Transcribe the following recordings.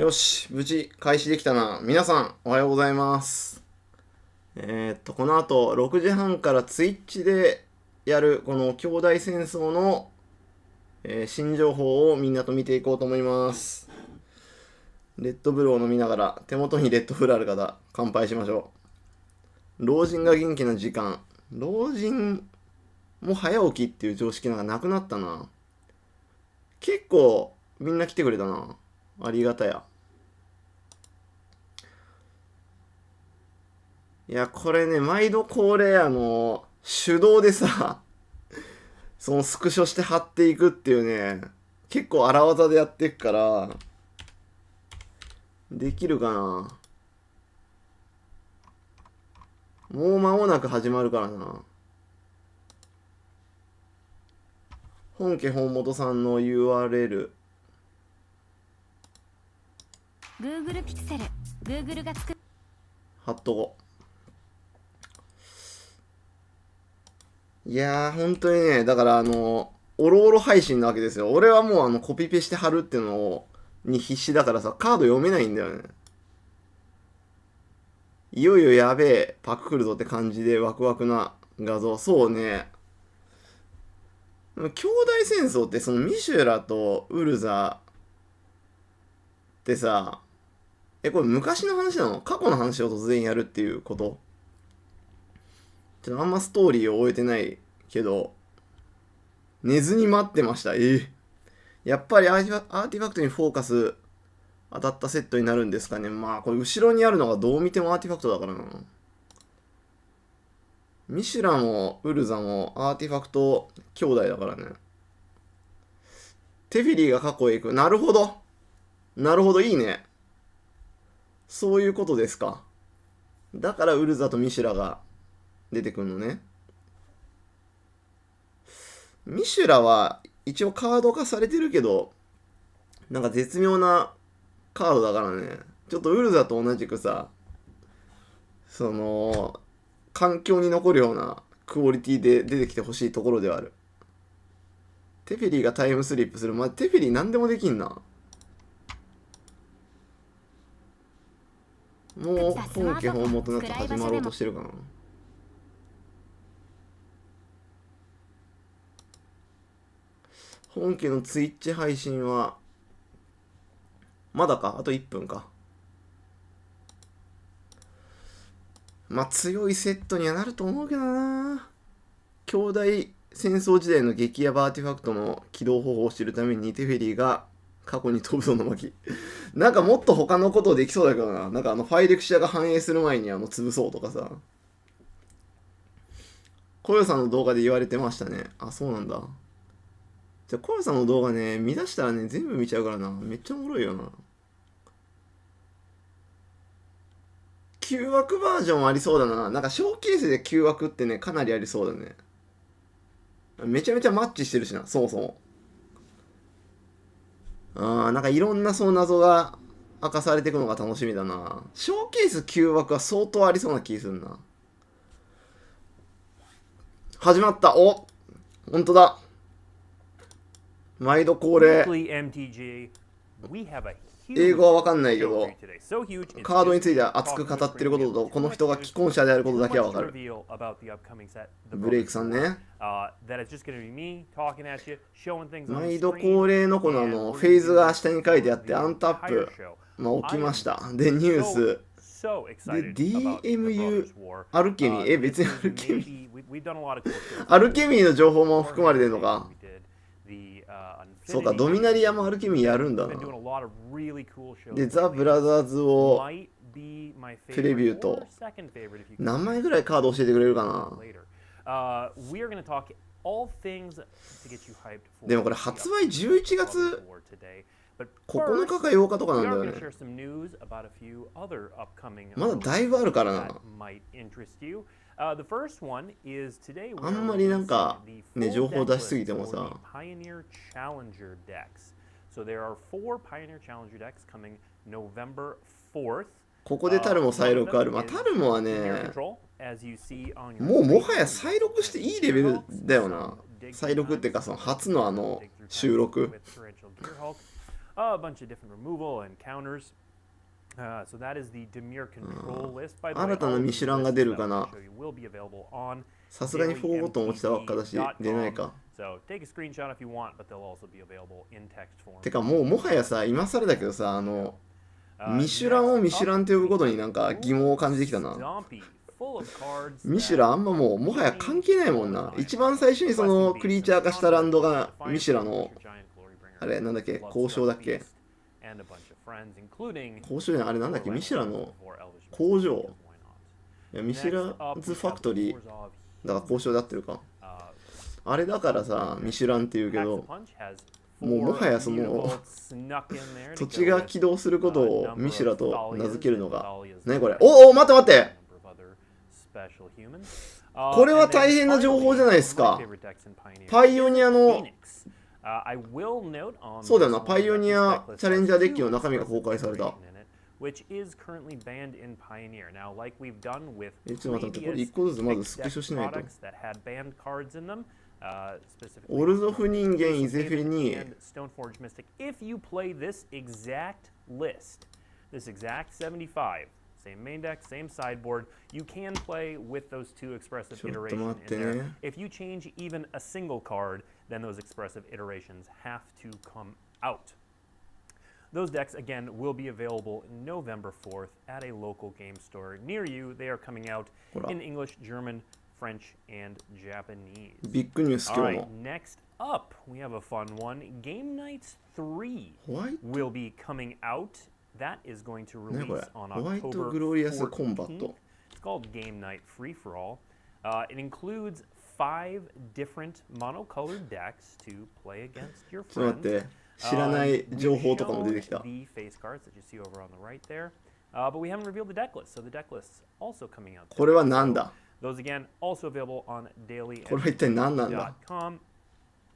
よし、無事開始できたな。皆さん、おはようございます。この後、6時半からツイッチでやる、この兄弟戦争の、新情報をみんなと見ていこうと思います。レッドブルを飲みながら、手元にレッドブルある方、乾杯しましょう。老人が元気な時間。老人も早起きっていう常識なんかなくなったな。結構、みんな来てくれたな。ありがたや。いや、これね、毎度恒例、手動でさ、そのスクショして貼っていくっていうね、結構荒技でやっていくから、できるかな。もう間もなく始まるからな。本家本元さんの URL。Google ピクセル、Google が作る。貼っとこう。いやー、本当にね、だからおろおろ配信なわけですよ。俺はもうコピペして貼るっていうのを、に必死だからさ、カード読めないんだよね。いよいよやべえ、パク来るぞって感じでワクワクな画像。そうね。兄弟戦争ってそのミシュラとウルザってさ、これ昔の話なの？過去の話を突然やるっていうこと？ちょっとあんまストーリーを終えてないけど、寝ずに待ってました。やっぱりアーティファクトにフォーカス当たったセットになるんですかね。まあ、これ後ろにあるのがどう見てもアーティファクトだからな。ミシュラもウルザもアーティファクト兄弟だからね。テフィリーが過去へ行く。なるほど。なるほど、いいね。そういうことですか。だからウルザとミシュラが出てくるのね。ミシュラは一応カード化されてるけど、なんか絶妙なカードだからね。ちょっとウルザと同じくさ、その、環境に残るようなクオリティで出てきてほしいところではある。テフェリーがタイムスリップする。まあ、テフェリー何でもできんな。もう本家本元のやつ始まろうとしてるかな。本家のツイッチ配信はまだか、あと1分か。まあ強いセットにはなると思うけどな。兄弟戦争時代の激ヤバアーティファクトの起動方法を知るためにテフェリーが過去に飛ぶぞの巻。なんかもっと他のことできそうだけどな。なんかファイレクシアが反映する前に潰そうとかさ。コヨさんの動画で言われてましたね。あ、そうなんだ。じゃあコヨさんの動画ね、見出したらね、全部見ちゃうからな。めっちゃおもろいよな。9枠バージョンありそうだな。なんかショーケースで9枠ってね、かなりありそうだね。めちゃめちゃマッチしてるしな、そもそも。なんかいろんなその謎が明かされていくのが楽しみだな。ショーケース9枠は相当ありそうな気するな。始まった。お、ほんとだ。毎度恒例。英語はわかんないけど、カードについては熱く語ってることと、この人が既婚者であることだけはわかる。ブレイクさんね。毎度恒例のこのフェーズが下に書いてあって、アンタップ、まあ、起きました。で、ニュース。で、DMU、アルケミー。別にアルケミー。アルケミーの情報も含まれてるのか。そうか、ドミナリアもアルケミーやるんだな。で、ザ・ブラザーズをプレビューと、何枚ぐらいカード教えてくれるかな。でもこれ発売11月9日か8日とかなんだよね。まだだいぶあるからな。あんまりなんかね、情報出しすぎてもさ。ここでタルも再録ある。まあタルモはね、もはや再録していいレベルだよな。再録っていうかその初の収録。a bunch of different removal and counters. So that is the Demir control list. By the way, 新たなミシュランが出るかな。さすがに4ボタン落ちたばっかだし出ないか。So take a screenshot if you want, but they'll also be available in text form. てかもはやさ、今更だけどさ、ミシュランをミシュランって呼ぶことになんか疑問を感じてきたな。ミシュランあんまもはや関係ないもんな。一番最初にそのクリーチャー化したランドがミシュランのあれなんだっけ、交渉だっけ、交渉じゃない、あれなんだっけ、ミシュランの工場、いやミシュランズファクトリーだから交渉で合ってるか、あれだからさミシュランって言うけど、もはやその土地が起動することをミシュラと名付けるのが何これ。お待って待って、これは大変な情報じゃないですか。パイオニアのそうだよな、パイオニアチャレンジャーデッキの中身が公開された。ちょっと待って、これ1個ずつまずスクショしないと。オルゾフ人間イゼフェにSame main deck, same sideboard. You can play with those two expressive ちょっと iterations 待って in there. ね。 If you change even a single card, then those expressive iterations have to come out. Those decks, again, will be available November 4th at a local game store near you. They are coming out in English, German, French, and Japanese. ビッグニュース All 今 right, 日も。 next up, we have a fun one. Game Nights 3ホワイト will be coming out. That is going to release on ホワイト October グロリアスコンバッ 14th. ト。 It's called Game Night Free for All. It includes 5 different monocolored decks to play against your ちょっと待 friends. って、知らない情報とかも出てきた。 The face cards that you see over on the right there. But we haven't revealed the deck list, so the deck list's also coming out. これは何だ。 Those again also available on daily これは一体何なんだ。 .com.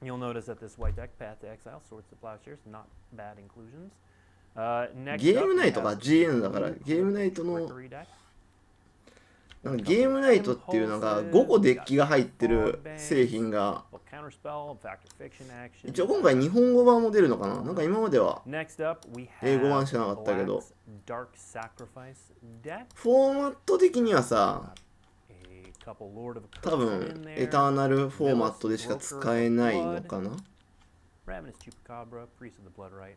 You'll notice that this white deck, Path to Exile, Swords to Plowshares, not bad inclusions. Next ゲーム up, ナイト we が have GN だからゲームナイトの Mercury deck. なんかゲームナイトっていうのが5個デッキが入ってる製品が Counterspell, Factor Fiction action. 一応今回日本語版も出るのかな。なんか今までは Next up, we 英語版 have しかなかったけど Black's Dark Sacrifice deck. フォーマット的にはさ A couple Lord of 多 Curse 分 in エ there. ターナルフォーマットでしか使えないのかな。 Ravenous Chupacabra, Priest of the Bloodright.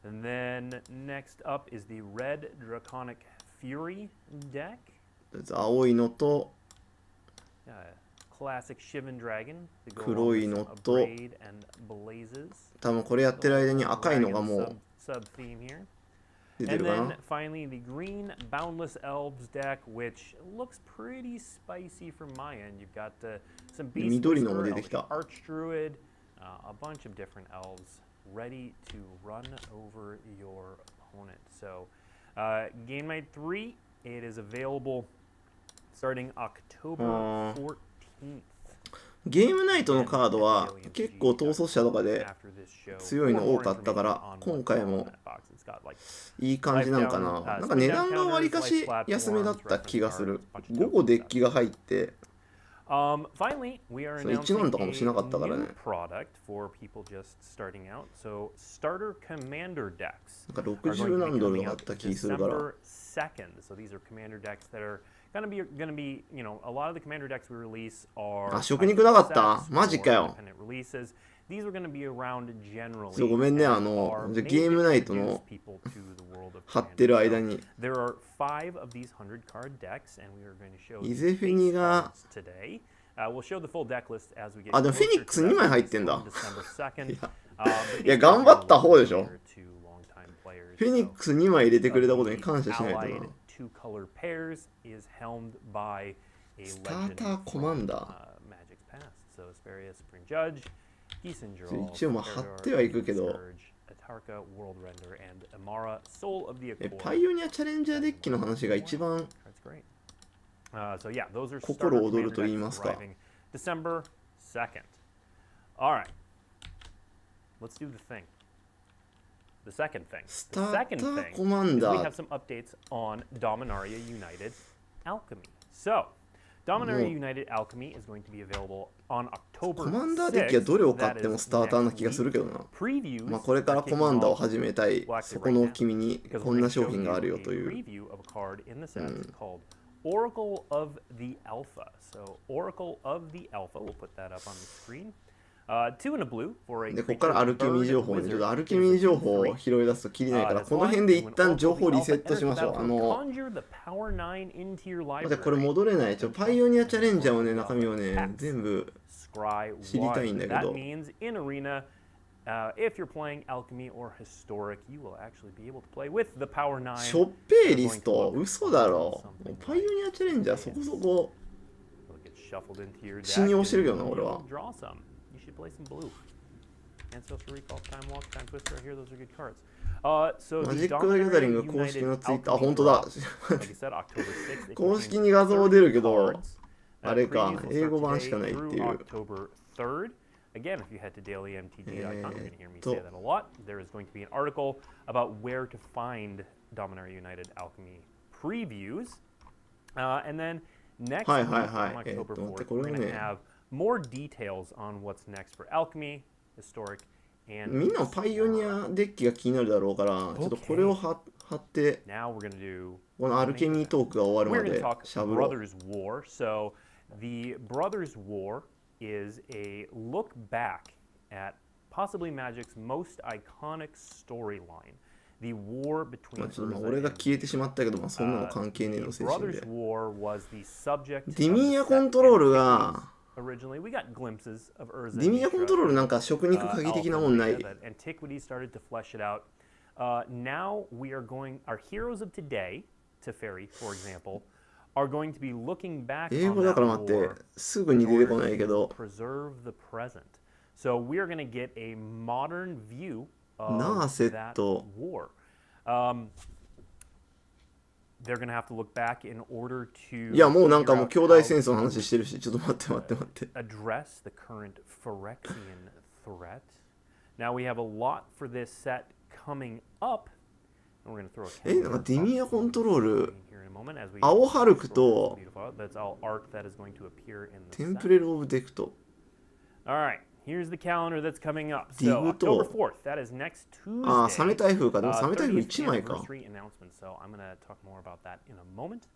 And then next up is the Red Draconic Fury deck. 青いのと Classic Shivan Dragon. to go 黒 along い with の some と Abrade and Blazes. 多分これやってる間に赤いのがもう Sub theme here. 出て And るか then な。 finally the green Boundless Elves deck, which looks pretty spicy from my end. You've got some Beast 緑のも Whisperer, 出てきた。 Archdruid, a bunch of different elves ready to run over your opponent. So Game Night 3, it is available starting October 14th. ゲームナイトのカードは結構統率者とかで強いの多かったから今回もいい感じなのかな。なんか値段がわりかし安めだった気がする。5個デッキが入って Finally, we are それ1万とかもしなかったからね。 announcing a new product for people just starting out. So starter commander decks なんか are going 60 to 何 be ドル coming だっ out た気するから。 December 2nd. So these are commander decks that are gonna be, you know, a lot of the commander decks we release are あ、食肉なかった sets マジかよ。 or independent releases. These are gonna be around generally. そうごめんね、 and are じゃあ made ゲームナイ to トの introduce people to the world of 貼ってる Commander. 間 So に there are 5 of these 100 card decks, and we are going to show イゼフェニが these today. We'll show the full deck list as we get あ、でも closer フェニックス to 2 that 枚入っ release てんだ on December 2nd. いや But いや these 頑張った方でしょ。 are to longtime players. フェニックス2枚入れてくれたことに感謝しないとな。 Allied two color pairs is helmed by a スター legend ターコマンダー Magic's past. So Asperia, Supreme Judge, Gisenjal, 一応まあ貼ってはいくけど Atarka, World Render, and Amara, Soul of the パ Accord. イオニアチャレンジャーデッキの話が一番 That's great. So yeah, those are 心 starter 躍る commander と言い decks ますか。 arriving December 2nd. All right. Let's do the thing. The second thing. ス The ター second ター thing コマン is ダ we ー have some updates on Dominaria United Alchemy. So, Dominaria United Alchemy is going to be available on October コマンダーデッキはどれを買ってもスターターな気がするけどな。まあこれからコマンダーを始めたいそこの君にこんな商品があるよという。Oracle of the Alpha. So Oracle of the Alpha, we'll put that up on the screen. 2 in a blue for a で、ここからアルケミー情報に、ちょっとアルケミー情報を拾い出すときりないから、この辺で一旦情報リセットしましょう。待って、これ戻れない。パイオニアチャレンジャーをね、中身をね、全部知りたいんだけど。If you're playing Alchemy or Historic, you will actually be able to play with the Power 9. ショッペーリスト嘘だろ。パイオニアチャレンジャーそこそこ信用してるけどな、俺は。Play some blue. Ancestral Recall, Time Walk, Time Twister right here, those are good cards. So マジック・ザ・ギャザリング公式のツイッター、あ、本当だ。公式に画像出るけど、あれか、英語版しかないっていう。Again, if you head to dailymtg.com, you're going to hear me say that a lot. There is going to be an article about where to find Dominaria United Alchemy previews. And then next week, on October 4th, we're going to have more details on what's next for Alchemy, Historic, and みんなパイオニアデッキが気になるだろうから、ちょっとこれを貼って、このアルケミートークが終わるまでしゃぶろう。Brothers War. So the Brothers War is a look back at possibly Magic's most iconic storyline. The war between 俺が消えてしまったけど、そんなの関係ねえの精神で。 Brothers War was the subject ディミアコントロールが Originally, we got glimpses of Urza. ディミアコントロールなんか食肉鍵的なもんない。Antiquity started to flesh it out. Now we are going. Our heroes of today, Teferi, for example, are going to be looking back 英 on 語だ that から待って、 war すぐに in 出て order こないけ to ど。 preserve the present. So we are going to get a modern view of ナーセッ that ト。 war. They're going to have to look back in order to いや、もうなんかもう figure 兄 out 弟戦争の話してるし、ちょっと待って。 address the current Phyrexian threat. Now we have a lot for this set coming up. And we're going to throw a なんかディミアコントロール、 here in a moment as we 青ハルクと that's all art that is going to appear in テ the ン set. プレル・オブ・デクト。 All right, here's the calendar that's coming up. So ディグと October 4th, that is next ああ、 Tuesday. サメ台風か。でもサメ台風 30th 1枚か。 anniversary announcement. So I'm going to talk more about that in a moment.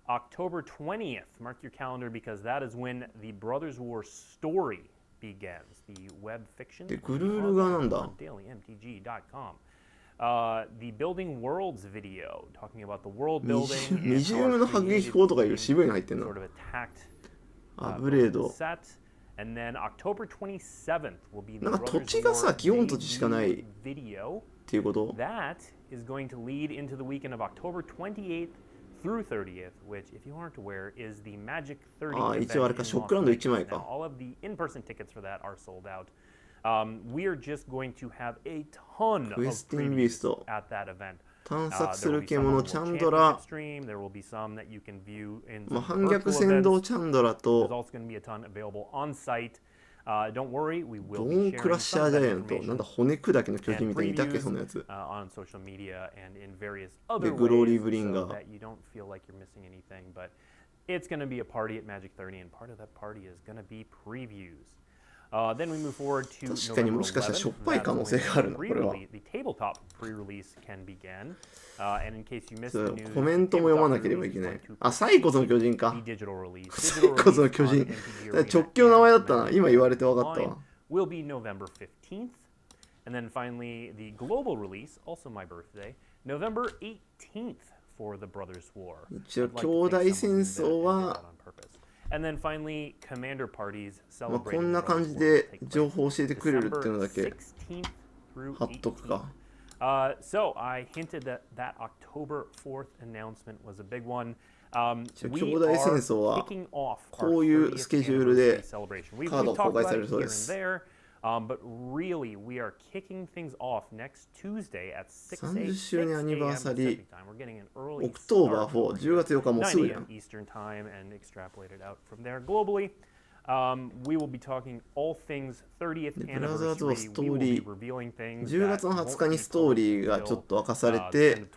October 20th, mark your calendar because that is when the Brothers War story begins. The web fiction. で、グルールがなんだ。 on dailymtg.com. The Building Worlds video talking about the world building. 二重の迫撃砲とかいう渋いの入ってんの。 Sort of attacked アブレード。 set. And then October 27th will be the なんか土 Brothers 地がさ、 War 基本土地しかないっ video. ていうこと。 That is going to lead into the weekend of October 28th through 30th, which, if you aren't aware, is the Magic 30 ああ、 event 一応あれか、 in ショッ Las クランド Vegas. 1枚 Now, か。 all of the in-person tickets for that are sold out. We are just going to have a ton of クエスティンビース previews ト。 at that event. 探索す There will る be 獣 some チャ on ン the ドラ championship。stream. There will be some that you can view in まあ、 some 反逆 virtual 戦闘 events. チャンドラ There's と also going to be a ton available on site. Don't worry, we ボ will be ーン sharing クラッシャ some ー of ジャ that イアント。なんだ、 information 骨砕きの巨人 and みたいにいたっけ、 previews そんなやつ。 on social media and in various other で、グローリー ways ブリン so ガー。 that you don't feel like you're missing anything. But it's going to be a party at Magic 30, and part of that party is going to be previews. Then we move forward to 確かに November もしかしたらしょっぱい 11th. 可能性があるな、これは。 The tabletop pre-release can begin. And in case you missed そ the う news, コメントも読まなければいけない。あ、サイコズの巨人か。 the digital release. サイコズの巨 Digital 人 release on MTGA。直球の名前だったな。今言われて分かった Online わ。 will be November 15th. And then finally, the global release, also my birthday, November 18th for the Brothers War. 一応 I'd like to 兄 thank 弟 someone 戦 that 争 did は that on purpose. And then finally, commander parties まあ celebrating こんな the 感 Brothers じ War で will take 情 place 報を教えてくれるっていうのだ December け 16th through 貼っとく 18th. か。 So I hinted that that October 4th announcement was a big one. 兄 We 弟戦 are 争は kicking off こういう our スケジュー 30th ルで anniversary celebration. We've カードを talked 公開 about され it るそう here で and す。 there, but really we are kicking things off next Tuesday at 6 30周年アニバーサリー Pacific time. We're getting an early オクトーバ start ー4、10月4日もうすぐ9やん a.m. Eastern time and extrapolate it out from there globally. We will be talking all things 30th ブラザーズはスト anniversary. ー We will be リー revealing things 10月の that 20 won't 日 be にストーリー published がちょ until, っと明かされて the end of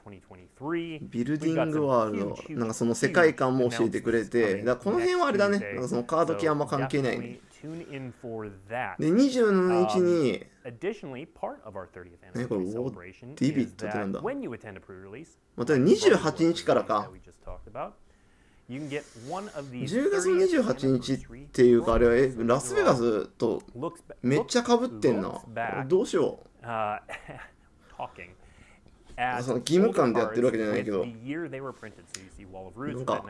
2023. ビルディングワールドなんかその世界観も教えてくれて、だからこの辺はあれだね、なんかそのカード系あんま関係ないね。 Tune in for that. で27日に Additionally, part of our 30th ねこれ anniversary celebrationディビッ is トってなん that だ。 when you attend a pre-release, また28日からか。 that we just talked about, you can get one of these 10月 30th 28日 anniversary っていうかあれはphotos. ラスベガスと Looks めっちゃ被ってんな。 looks back どうしよう。 talking at その義務感でやってるわけじゃないけど、 with the year they were printed. So you see Wall of Roots なん in か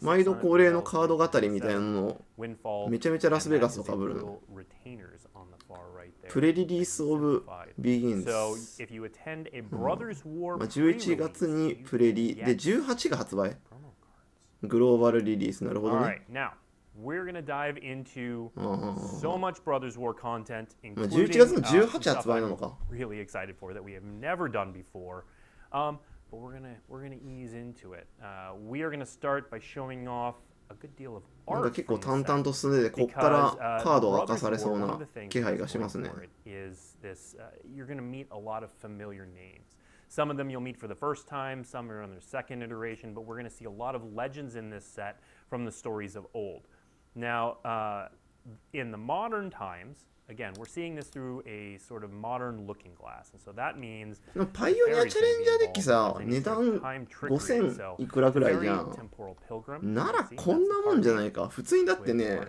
1996, 毎度恒例のカード語りみたいなのを Windfall, めちゃめちゃラスベガスと and that 被 is る a の。 little retainers on the far right there. プレリリースオブビギンズ。 So if you attend a Brothers War まあ11月にプレリで18が発売。グローバルリリース、なるほど All ね。 right, now we're gonna dive into so much Brothers War content, まあ including 11月の some 18 stuff 発売なの I'm か。 really excited for that we have never done before. But we're gonna ease into it. We are gonna start by showing off a good deal of なんか art 結構 from 淡 the 々 set. と進んでて、こっからカードが明かされそうな気配がしますね。 Is this you're going to meet a lot of familiar names. Some of them you'll meet for the first time, some are on their second iteration, but we're going to see a lot of legends in this set from the stories of old. Now, in the modern times, again, we're seeing this through a sort of modern looking glass, and so that means でもパイオニアチャレンジャーデッキさ、値段5000いくらぐらいじゃん。ならこんなもんじゃないか。普通にだってね、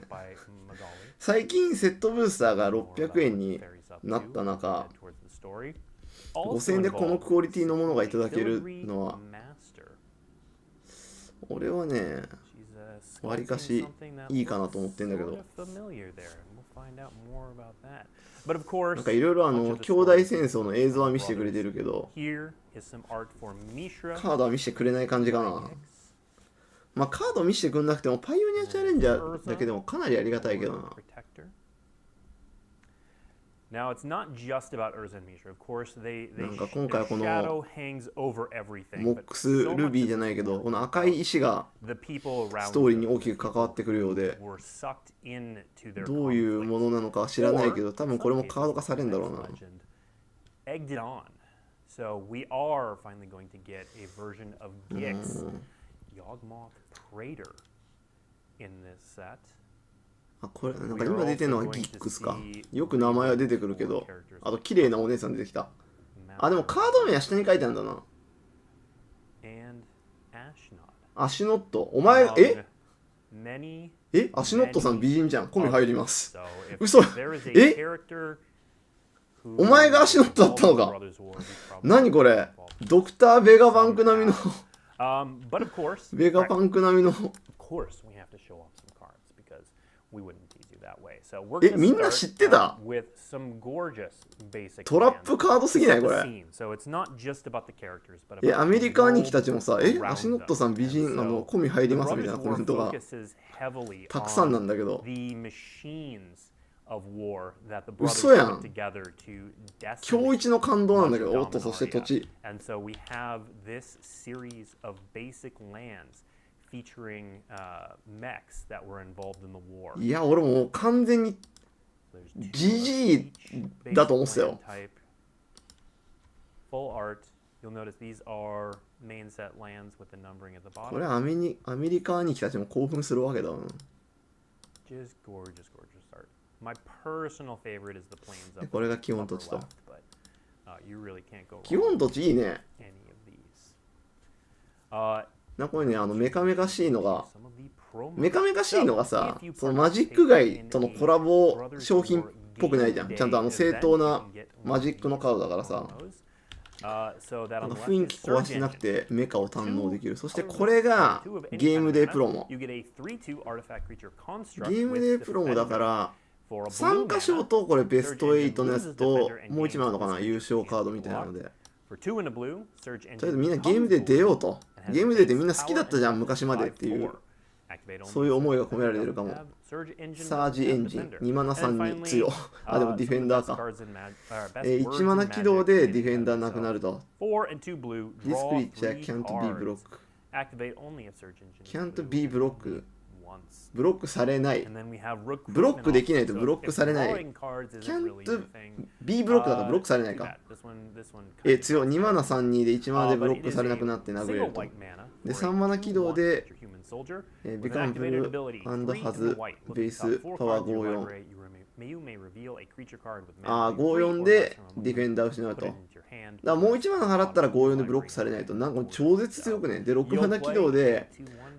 最近セットブースターが600円になった中、5000円でこのクオリティのものがいただけるのは、俺はね、わりかしいいかなと思ってんだけど。なんかいろいろ兄弟戦争の映像は見せてくれてるけど、カードは見せてくれない感じかな。まあカード見せてくんなくてもパイオニアチャレンジャーだけでもかなりありがたいけどな。Now it's not just about Urza and Mishra. Of course, they なんか今回はこの shadow hangs over everything. モックスルビーじゃないけど、この赤い石がストーリーに大きく関わってくるようで、どういうものなのかは知らないけど、多分これもカード化されるんだろうな。Egged it on. So we are finally going to get a version of Gix, Yawgmoth Praetor in this set. あ、これなんか今出てるのはギックスか。よく名前は出てくるけど、あと綺麗なお姉さん出てきた。あ、でもカード名は下に書いてあるんだな。アシノット。お前、アシノットさん美人じゃん。込み入ります。嘘。お前がアシノットだったのか。何これ。ドクター・ベガバンク並みのベガバンク並みのみんな知ってた？トラップカードすぎないこれ。アメリカ兄貴たちもさ、アシノットさん美人、込み入りますみたいなコメントがたくさんなんだけど。嘘やん。今日一の感動なんだけど、おっと、そして土地。いや、俺もう完全にジジイだと思ってたよ。これアメリカ兄貴たちも興奮するわけだな。これが基本土地と。基本土地いいね。なんかこれね、メカメカしいのがさ、そのマジック街とのコラボ商品っぽくないじゃん。ちゃんと正当なマジックのカードだからさ、なんか雰囲気壊してなくてメカを堪能できる。そしてこれがゲームデープロモ。ゲームデープロモだから参加賞とこれベスト8のやつともう1枚あるのかな、優勝カードみたいなので。とりあえずみんなゲームで出ようと。ゲームデーってみんな好きだったじゃん昔までっていう、そういう思いが込められてるかも。サージエンジン2マナ3に強。あ、でもディフェンダーか。1マナ起動でディフェンダーなくなると。This creature can't be blocked. Can't be blocked. ブロックされない。 And then we have ブロックできないと recruitment ブロックされない。 also. If drawing cards isn't really your Can't thing, B ブロックだからブロックされない too か。 bad. This one kind of 強い。2マナ32で1マナで Uh, ブ but ロッ it ク is されな a くなって殴れ single ると。 white mana で for a 3マナ起動で 2/1 human soldier ビ with カ an ンブ activated ル ability アンド 3ハ and ズ white. ベ Look ー at ス the top 4パワー cards of your 54。 library. You may reveal a creature card with あ mana あ value 3 54 or で less ディフェンダーを失う put と。 it だか into your hand. らもう1マナ払ったら54でブロックされないと。なんか超絶強くね。で6マナ起動で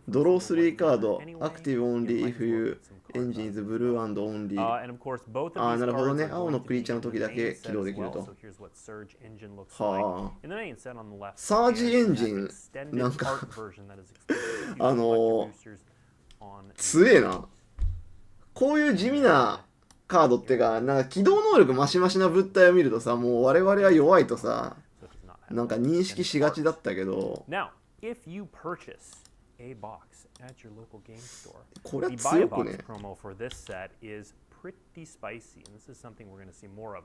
ドロー3カード、アクティブオンリー if you engine is blue and only。 And of course, both of ああ these なるほど cards ね。 are 青 going の to クリー be チャーの in the 時だ main け set 起動 as できる well. と。 So here's what Surge Engine looks は like. In the main set on the left, サージ and エン an ジン extended なんか art version that is exclusive to あ select の boosters on 強えな。こういう地味なカードってか、なんか機動能力マシマシな物体を見るとさ、もう我々は弱いとさ、 so it does not have なんか認識しがちだったけど、 Now, if you purchase a box at your local game store, これは the 強 buy a くね box。promo for this set is pretty spicy, and this is something we're going to see more of.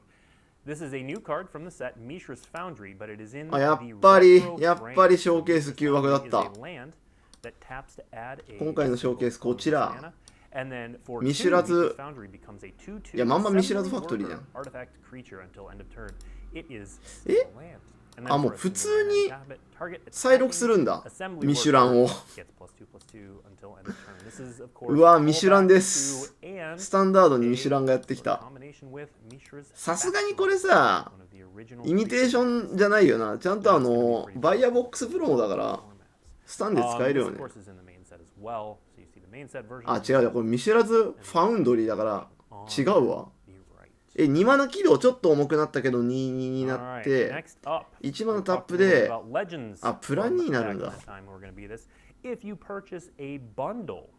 This is a new card from the set, Mishra's Foundry, but it is in あ、やっ the ぱり retro やっぱり frame. ショーケース9枠だっ Is た。 a land that taps to add a 今回のショーケースこちら。 mana, and then for ミシュラズ Mishra's Foundry becomes a 2/2いやまんまミシュラズ assembly ファクトリーじゃん。 worker artifact creature until end of turn. It is え a land. And then あ、もう for a 普 single 通 mana に target 再録するんだ。 assembly ミシュランを。 worker gets +2/+2 until end of turn. This is, of course, うわ、ミシュランで callback す。 to and スタンダードにミシュランがやってきた。 combination with Mishra's さすがにこれさ、 one of the original イミテーションじゃないよな。ちゃんとバイアボックスプロモだから、スタンで使えるよ This, ね of。course, is in the main set as well. So you see the main set version. あ、違うよ。これミシュラズファウンドリーだから違うわ。 The right. 2マナ起動ちょっと重くなったけど22になっ Alright, て next up, 1マナ we'll タッ talk プ a little bit で about Legends あプランになるん from だ back in the time we're going to be this. If you purchase a bundle,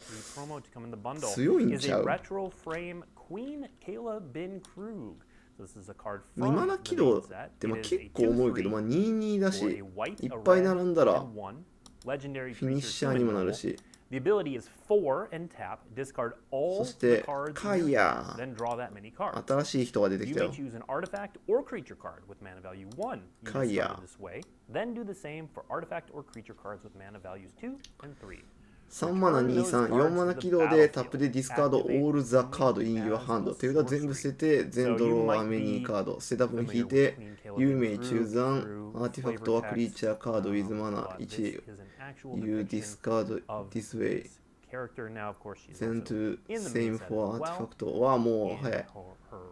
the promo to come in the bundle 強いん is ちゃ a う retro frame Queen Kayla Bin Krug. So this is a card 2 from マナ the 起 main 動 set. ってまあ It is 結 a 構重いけど、まあ、22だ for し a white, いっ a ぱい red, 並んだら and one legendary フィニッ creature シャー human にもな noble. るし The ability is 4 and tap, discard そ all し the て cards カ in イ your ヤ hand, then draw that many cards. 新しい人が出てき You た may よ choose an artifact or creature card with mana value 1. You Kaya. discard it this way, then do the same for artifact or creature cards with mana values 2 and 3. 3マナ23、4マナ起動でタップでディスカードオールザカードインユアハンドっていうことは全部捨てて全ドローアメニーカード捨てた分引いて有名中残アーティファクトはクリーチャーカードウィズマナ1 This is an actual You depiction discard of this way this character. Now, of course, she's then also to in the same main set for as well. アーティファクトはもう in はい her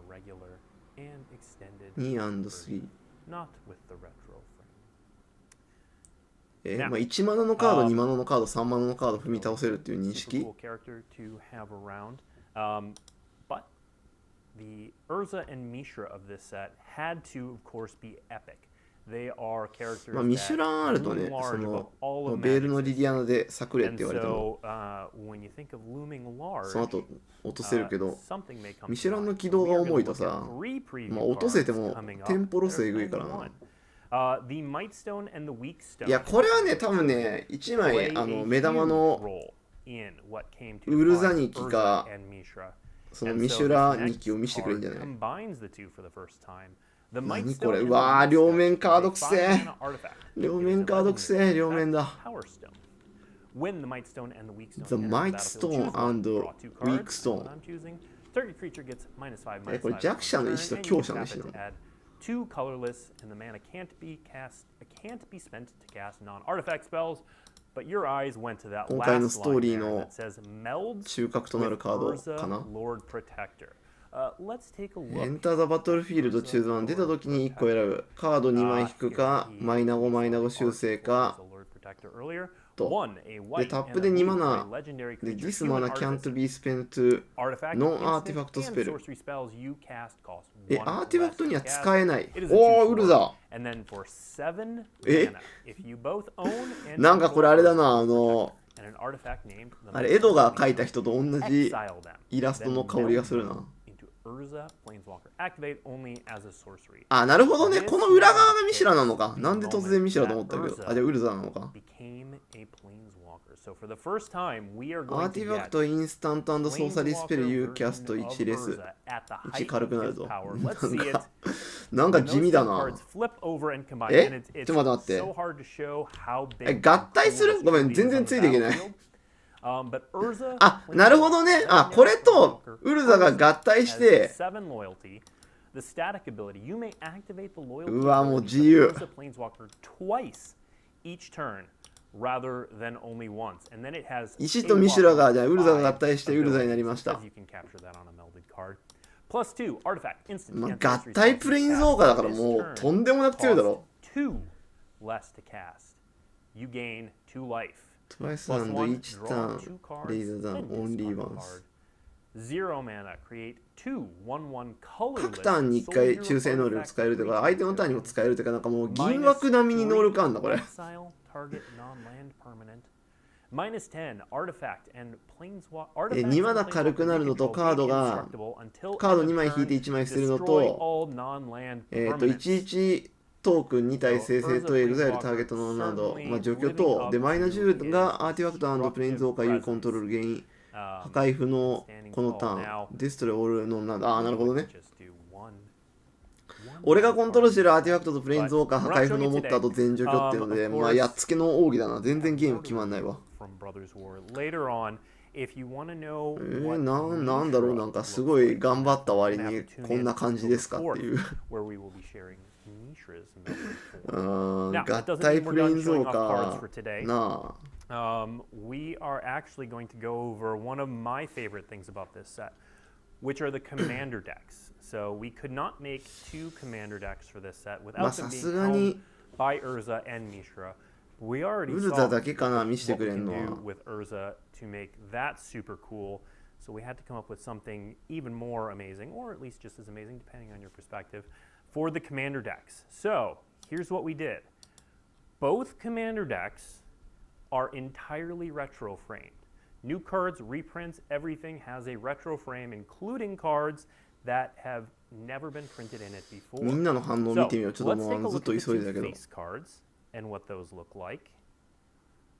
regular and extended 2 and version, 3 not with the retro frame. まあ、1マナのカード、2マナのカード、3マナのカード踏み倒せるっていう認 Super 識 cool character to have around. But the Urza and Mishra of this set had to, of course, be epic. They are characters まあミシュランあるとね that loom そ large above の all of ベールの Magic's リディアナで炸れって And 言われても so, when you think of looming large, その後落とせるけど something may come ミシュラン to の mind. 起 So 動 we が are 重い gonna と look さ at three preview まあ落とせて cards も coming up テンポロ that ス are えぐいから kind な of fun. The Mightstone and the Weakstone いやこれはね多分ね1枚 play あの a 目玉 huge の role in what came to ウルザ define ニキか Urza and Mishra. その And ミ so シュラ this 2期を見せてくれるんじゃ next ない card combines the two for the first time. The 何 Mightstone これ and う the わー両 Weakstone 面 is カード a くせ 5 え mana artifact. 両 It is 面 a カードくせ legendary え両面 artifact, だ Power Stone. When the Mightstone and the Weakstone The enter the Mightstone battlefield, choose one, and the draw two cards, Weakstone. what I'm choosing. Target creature gets -5/-5 これ弱者の意志と and 強 you 者の can 意志 tap な it の to add 2 colorless, and the mana can't be spent to cast non-artifact spells. But your eyes went to that 今回の last ストー line リー there の that says melds 中核となる with カード Urza かな Lord Protector. Let's take a エ look. ンターザバトルフィールド中盤出た時に1個選ぶカード2枚引くかマイナ5マイナ5修正かとでタップで2マナで This mana can't be spent to ノンアーティファクトスペルアーティファクトには使えないおーウルザなんかこれあれだなあれエドが描いた人と同じイラストの香りがするなあ、なるほどねこの裏側がミシュラなのかなんで突然ミシュラと思ったけどあ、じゃあウルザなのかアーティファクトインスタント&ソーサリースペル U キャスト1レス1軽くなるぞなんか地味だなちょっと待って合体するごめん全然ついていけない But Urza あ、なるほどね。あ、これとウルザが合体して、has 7 loyalty. The static ability, you may activate the loyalty うわ、もう ability 自由。 of Urza Planeswalker twice each turn rather than only once. And then it has 石とミシュラがじゃあウルザが合 5体してウルザになりました。 abilities, because you can capture that on a melded card. Plus 2 artifact instant まあ、 can't 合 face 体 response プレイン to ズウォーカーだから cast も this う turn. とんでもなく強いだろ。 Cost 2 less to cast. You gain 2 life. トワイス Plus 1 1, 1 draw ター 2 ン、 cards, レイズダウン、 then オンリー discard ワン a ス。 card. 0 mana, create 2 1/1 colorless 各ターンに1回中性能力使えるというか、相手のターンにも使えるというか、なんかもう銀枠並みに能力あんだ、これ。Exile target non-land permanent. Minus 10 artifact and planeswalk artifacts 2 マ and ナ軽くなるのと planeswalker カード become が indestructible until カード end 2 of 枚引い turn. て1枚捨てるの Destroy と、all non-land 11 permanents. トークン2体生成とエグザイルターゲットのなど、まあ、除去と、で、マイナ10がアーティファクト&プレインズウォーカー有コントロール原因、破壊不能、このターン、デストレオールのなど、ああ、なるほどね。俺がコントロールしてるアーティファクトとプレインズウォーカー破壊不能を持った後全除去っていうので、まあ、やっつけの奥義だな。全然ゲーム決まんないわ。なんだろう、なんかすごい頑張った割にこんな感じですかっていう。合体プレインズウォーカーなあ。We are actually going to go over one of my favorite things about this set, which are the commander decks. So we could not make 2 commander decks for this set まあ without them さ being すがに held by Urza and Mishra. We already ウル saw ザだけかな、 what 見せて we くれん can の do は。 with Urza to make that super cool. So we had to come up with something even more amazing, or at least just as amazing, depending on your perspective, for the commander decks. So here's what we did. Both commander decks are entirely retro framed. New cards, reprints, everything has a retro frame, including cards that have never been printed in it before. みんなの反応を見てみよう。ちょっと let's も take う a ずっ look と at the 急い two でたけど。 face cards and what those look like.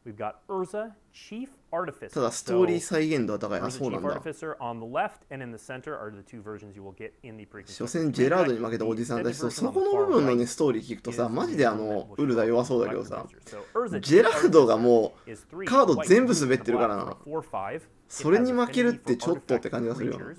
We've got Urza, Chief Artificer. ただストーリー So, 再現度は高い。あ、 Urza そうな Chief んだ。 Artificer on the left and in the center are the 2 versions you will get in the 所 pre-constructed 詮ジェラードに負けたお deck. じさんだし、 The そ version こ on the の far 部分の right ね、ストーリー聞くと is さ、マジで the one that will ウルザ show 弱そうだけど collector さ、 booster. So, Urza ジェラ Chief ードがも is う 3 カード white 全部 blue 滑っ and てるから black な。 for 4/5. それ It に has 負けるっ affinity て for ちょっとって artifact 感じがするよ。 creatures.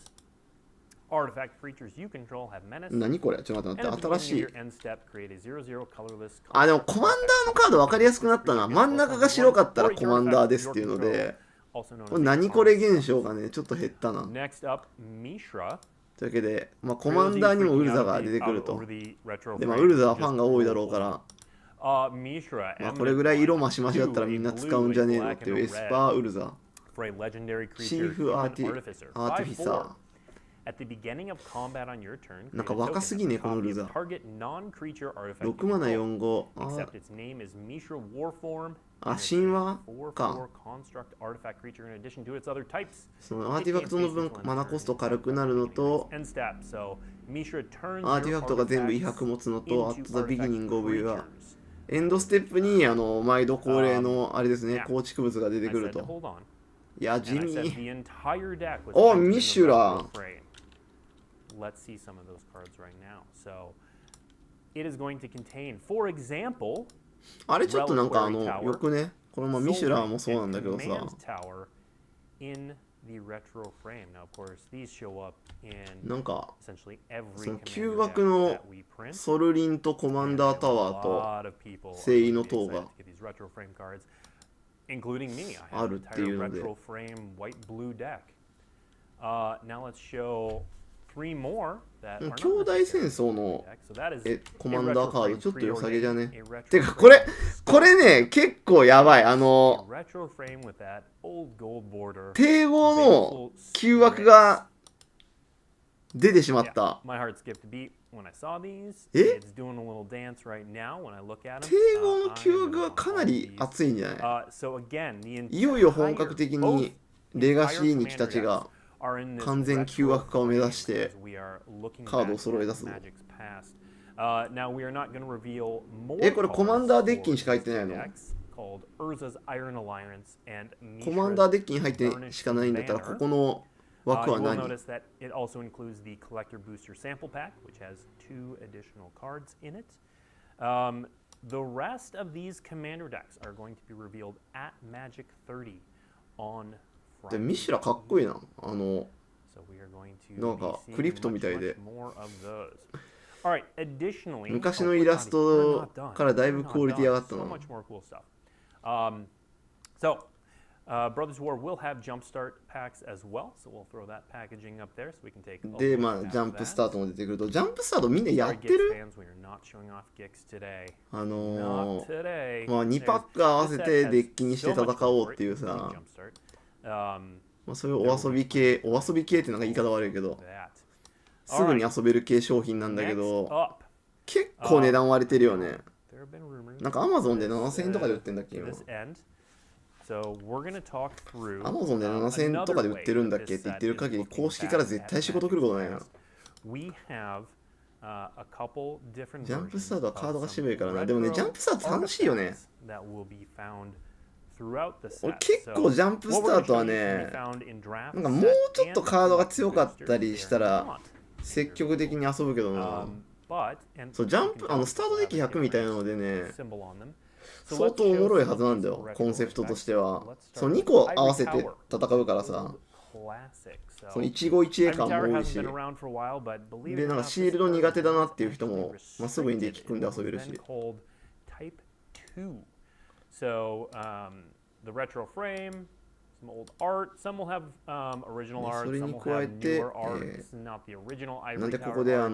Artifact creatures you control have menace. 何これちょっと待って And 待って。at the 新し beginning い of。your end step, create a 0/0 colorless あ、でもコマンダーのカード分かりやすくなったな。真ん中が白かったらコマンダーですっていうので、これ何これ現象がね、ちょっと減ったな。 Next up, Mishra. というわけで、まあ、コマンダーにもウルザが出てくると。で、まあ、ウルザはファンが多いだろうから、まあ、これぐらい色マシマシだったらみんな使うんじゃねえのっていうエスパーウルザ。チーフアーティフィサー。なんか若すぎね、このウルザ。6マナ45。あ、神話か。そのアーティファクトの分、マナコスト軽くなるのと、アーティファクトが全部威迫持つのと、アットザビギニングオブユア。エンドステップに毎度恒例のあれですね、構築物が出てくると。いや、地味。お、ミシュラー。Let's see some of those cards right now. So it is going to contain, for example, あれちょっとなんかよくね、このままミシュラーもそうなんだけどさ。なんか、その旧枠のソルリンとコマンダータワーと聖位の塔があるっていうので。兄弟戦争のコマンダーカードちょっと良さげじゃね。てかこれね結構やばい。帝王の旧枠が出てしまった。え？帝王の旧枠がかなり熱いんじゃない？いよいよ本格的にレガシーに来たちが完全旧枠化を目指してカードを揃え出すぞ。これコマンダーデッキにしか入ってないの？コマンダーデッキに入ってしかないんだったらここの枠は何？ The rest of these commander decks are going to be revealed at Magic 30 on で Friday. ミシュラかっこいいな。So we are going to なんか be seeing クリプトみたい much で。 more of those. All right, additionally, 昔 oh, の we're イラス not ト done. からだいぶ We're クオリ not ティ上 done. がった So な。 much more cool stuff. Brothers War will have jumpstart packs as well, so we'll throw that packaging up there so we can take a で、 look まあ at ジャンプ that. スタートも出てくると、ジャンプスタートみんなや Sorry, って Gex る？ fans, we are not showing off Gex today. Not Not today. まあ2 There's- パック合わせ this て set デ has ッキにして so 戦 much お for う it, っていう including さ、 jumpstart. まあそういうお遊び系ってなんか言い方悪いけど、 That. すぐに遊べる系商品なんだけ Next ど、 up, 結構値段割れてるよね。 there have been rumors. なんか Amazon で7000円とかで売ってんだっけ今。 This end. So we're going to talk through Amazon で7000円とかで売ってるんだっけって言ってる限り、公式から絶対仕事来ることないな。 We have a couple different ジャンプスター versions トはカード of が some 渋いからな。でもね、ジャンプスタート楽しいよね。 artifacts that will be found throughout the set. 俺結構ジャンプスタートはね、なんかもうちょっとカードが強かったりしたら積極的に遊ぶけどな。そう、ジャンプ、スタートデッキ100みたいなのでね、相当おもろいはずなんだよ、コンセプトとしては。その2個合わせて戦うからさ、その一期一会感も多いし、で、なんかシールド苦手だなっていう人も、まあ、すぐにデッキ組んで遊べるし。So the retro frame, some old art. Some will have original art. それ Some に will 加え have て、 newer art. This is not the original なん Ivory でこ Tower こで art,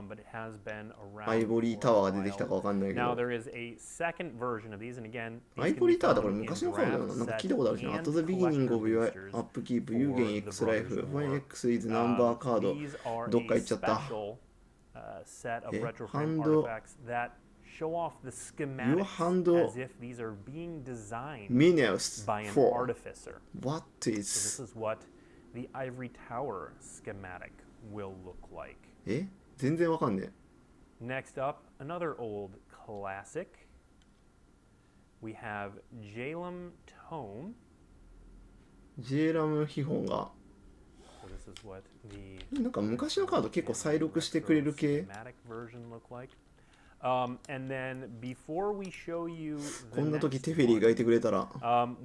but it has been アイ around ボリー for タワー a が出てきたか while. わかんないけ Now ど、 there is a second version of these, and again, ア these イ can ボリ be ータワーだ found これ in 昔のカードだよな。 draft なんか set 聞いたことあるしな。and At the beginning of your collector boosters upkeep, for you gain the X life. Brothers When War. X is number カード。 These are どっか a 行っちゃった。 special set of え、 retro ハ frame ンド、 artifacts that show off the Your schematics hand as if these are being designed Minerals by an for artificer. What So this is is what the Ivory Tower schematic will look like. 全然わかんね Next up, another old classic. We have Jalem Tome. え。ジェラム秘本が So this is what the なんか昔のカード結構再録してくれる系。 schematic version look like. And then before we show you こ the んな時 next テフェリーがいてくれたら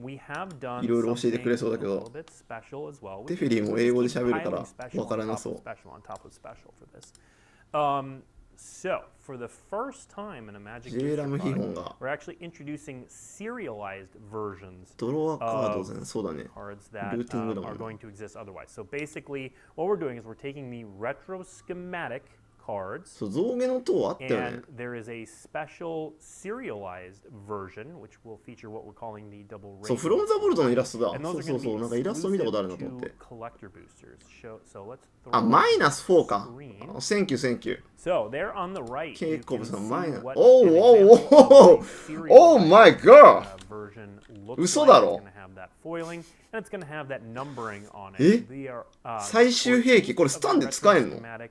we have done いろいろ教えてくれ something そうだけど a little bit special as well. テフェリーも英語で喋るから Highly special わからな on top そ of う。 special on top of special for this. So for the first time in a Magic ジェラ booster ム秘 product, 本が we're actually introducing serialized versions ドロワカードじゃないそうだね。 cards that Lootingだもんな。 are going to exist otherwise. So basically, what we're doing is we're taking the retro schematic cards, そう、象牙の塔あったよね and。there is a special serialized version, which will feature what we're calling the double そう、 rainbow フロンザボルトのイラストだ。 And そ those う are そう going to そう、なんか be イラスト見たことあるな exclusive と思って to。collector boosters. So let's あ、 throw マイナス4か。screen. センキュー、センキュー。 So there on the right, ケ you イコ can ブさん、 see マイナス。 what お an うおう example おう of a おう serialized, my god! version looks 嘘 like. だ It's ろ going to have that foiling, and it's going to have that numbering on え it. They are, 最終兵器これスタンで使えんの schematic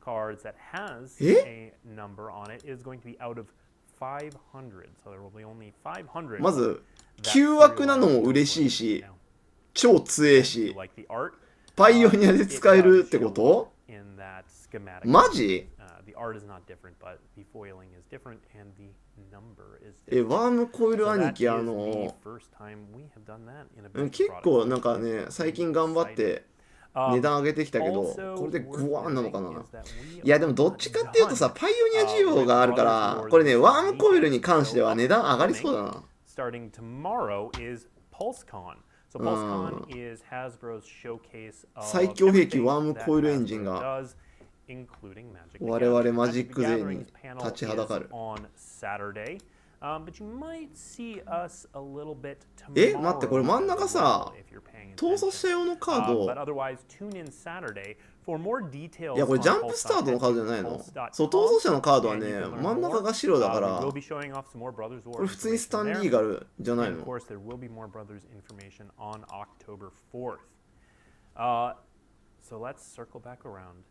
cards that has え a number on it is going to be out of 500. So there will be only 500. まず、 that 旧枠なのも serialized 嬉しいし now, 超強え if し you like the art, パイオニアで使えるってこと in that schematic. マジ The art is not different, but the foiling is different and the number is え、 different. ワームコイル So 兄 that 貴 is the first time we have done that in a 結 big 構 product. なんかね、最近頑張って値段上げてきたけど、 Also これでグワーンなのかな worth noting is that we いやでもどっちかっていうとさ、 are パイオニア需要があるから、これね、ワームコイルに関しては値段上がりそうだな。 starting tomorrow is PulseCon. So PulseCon is Hasbro's showcase of 最強兵器 everything ワームコイルエンジン that が Hasbro does, including Magic the 我々 Gathering. マジック Magic the 勢に Gathering's panel 立ちはだかる。 is on Saturday. But you might see us a little bit え、 tomorrow 待って、これ真ん中さ、 if you're paying 逃走 attention. 者用のカー But ド、 otherwise, tune in Saturday for more details. いやこれ on ジャンプスタートのカードじゃないの？そう、逃走者のカードはね、真ん中が白だから、 we'll be showing off some more Brothers War これ普通にスタン information リー there. ガルじゃない And of の？ course, there will be more Brothers information on October 4th. So let's circle back around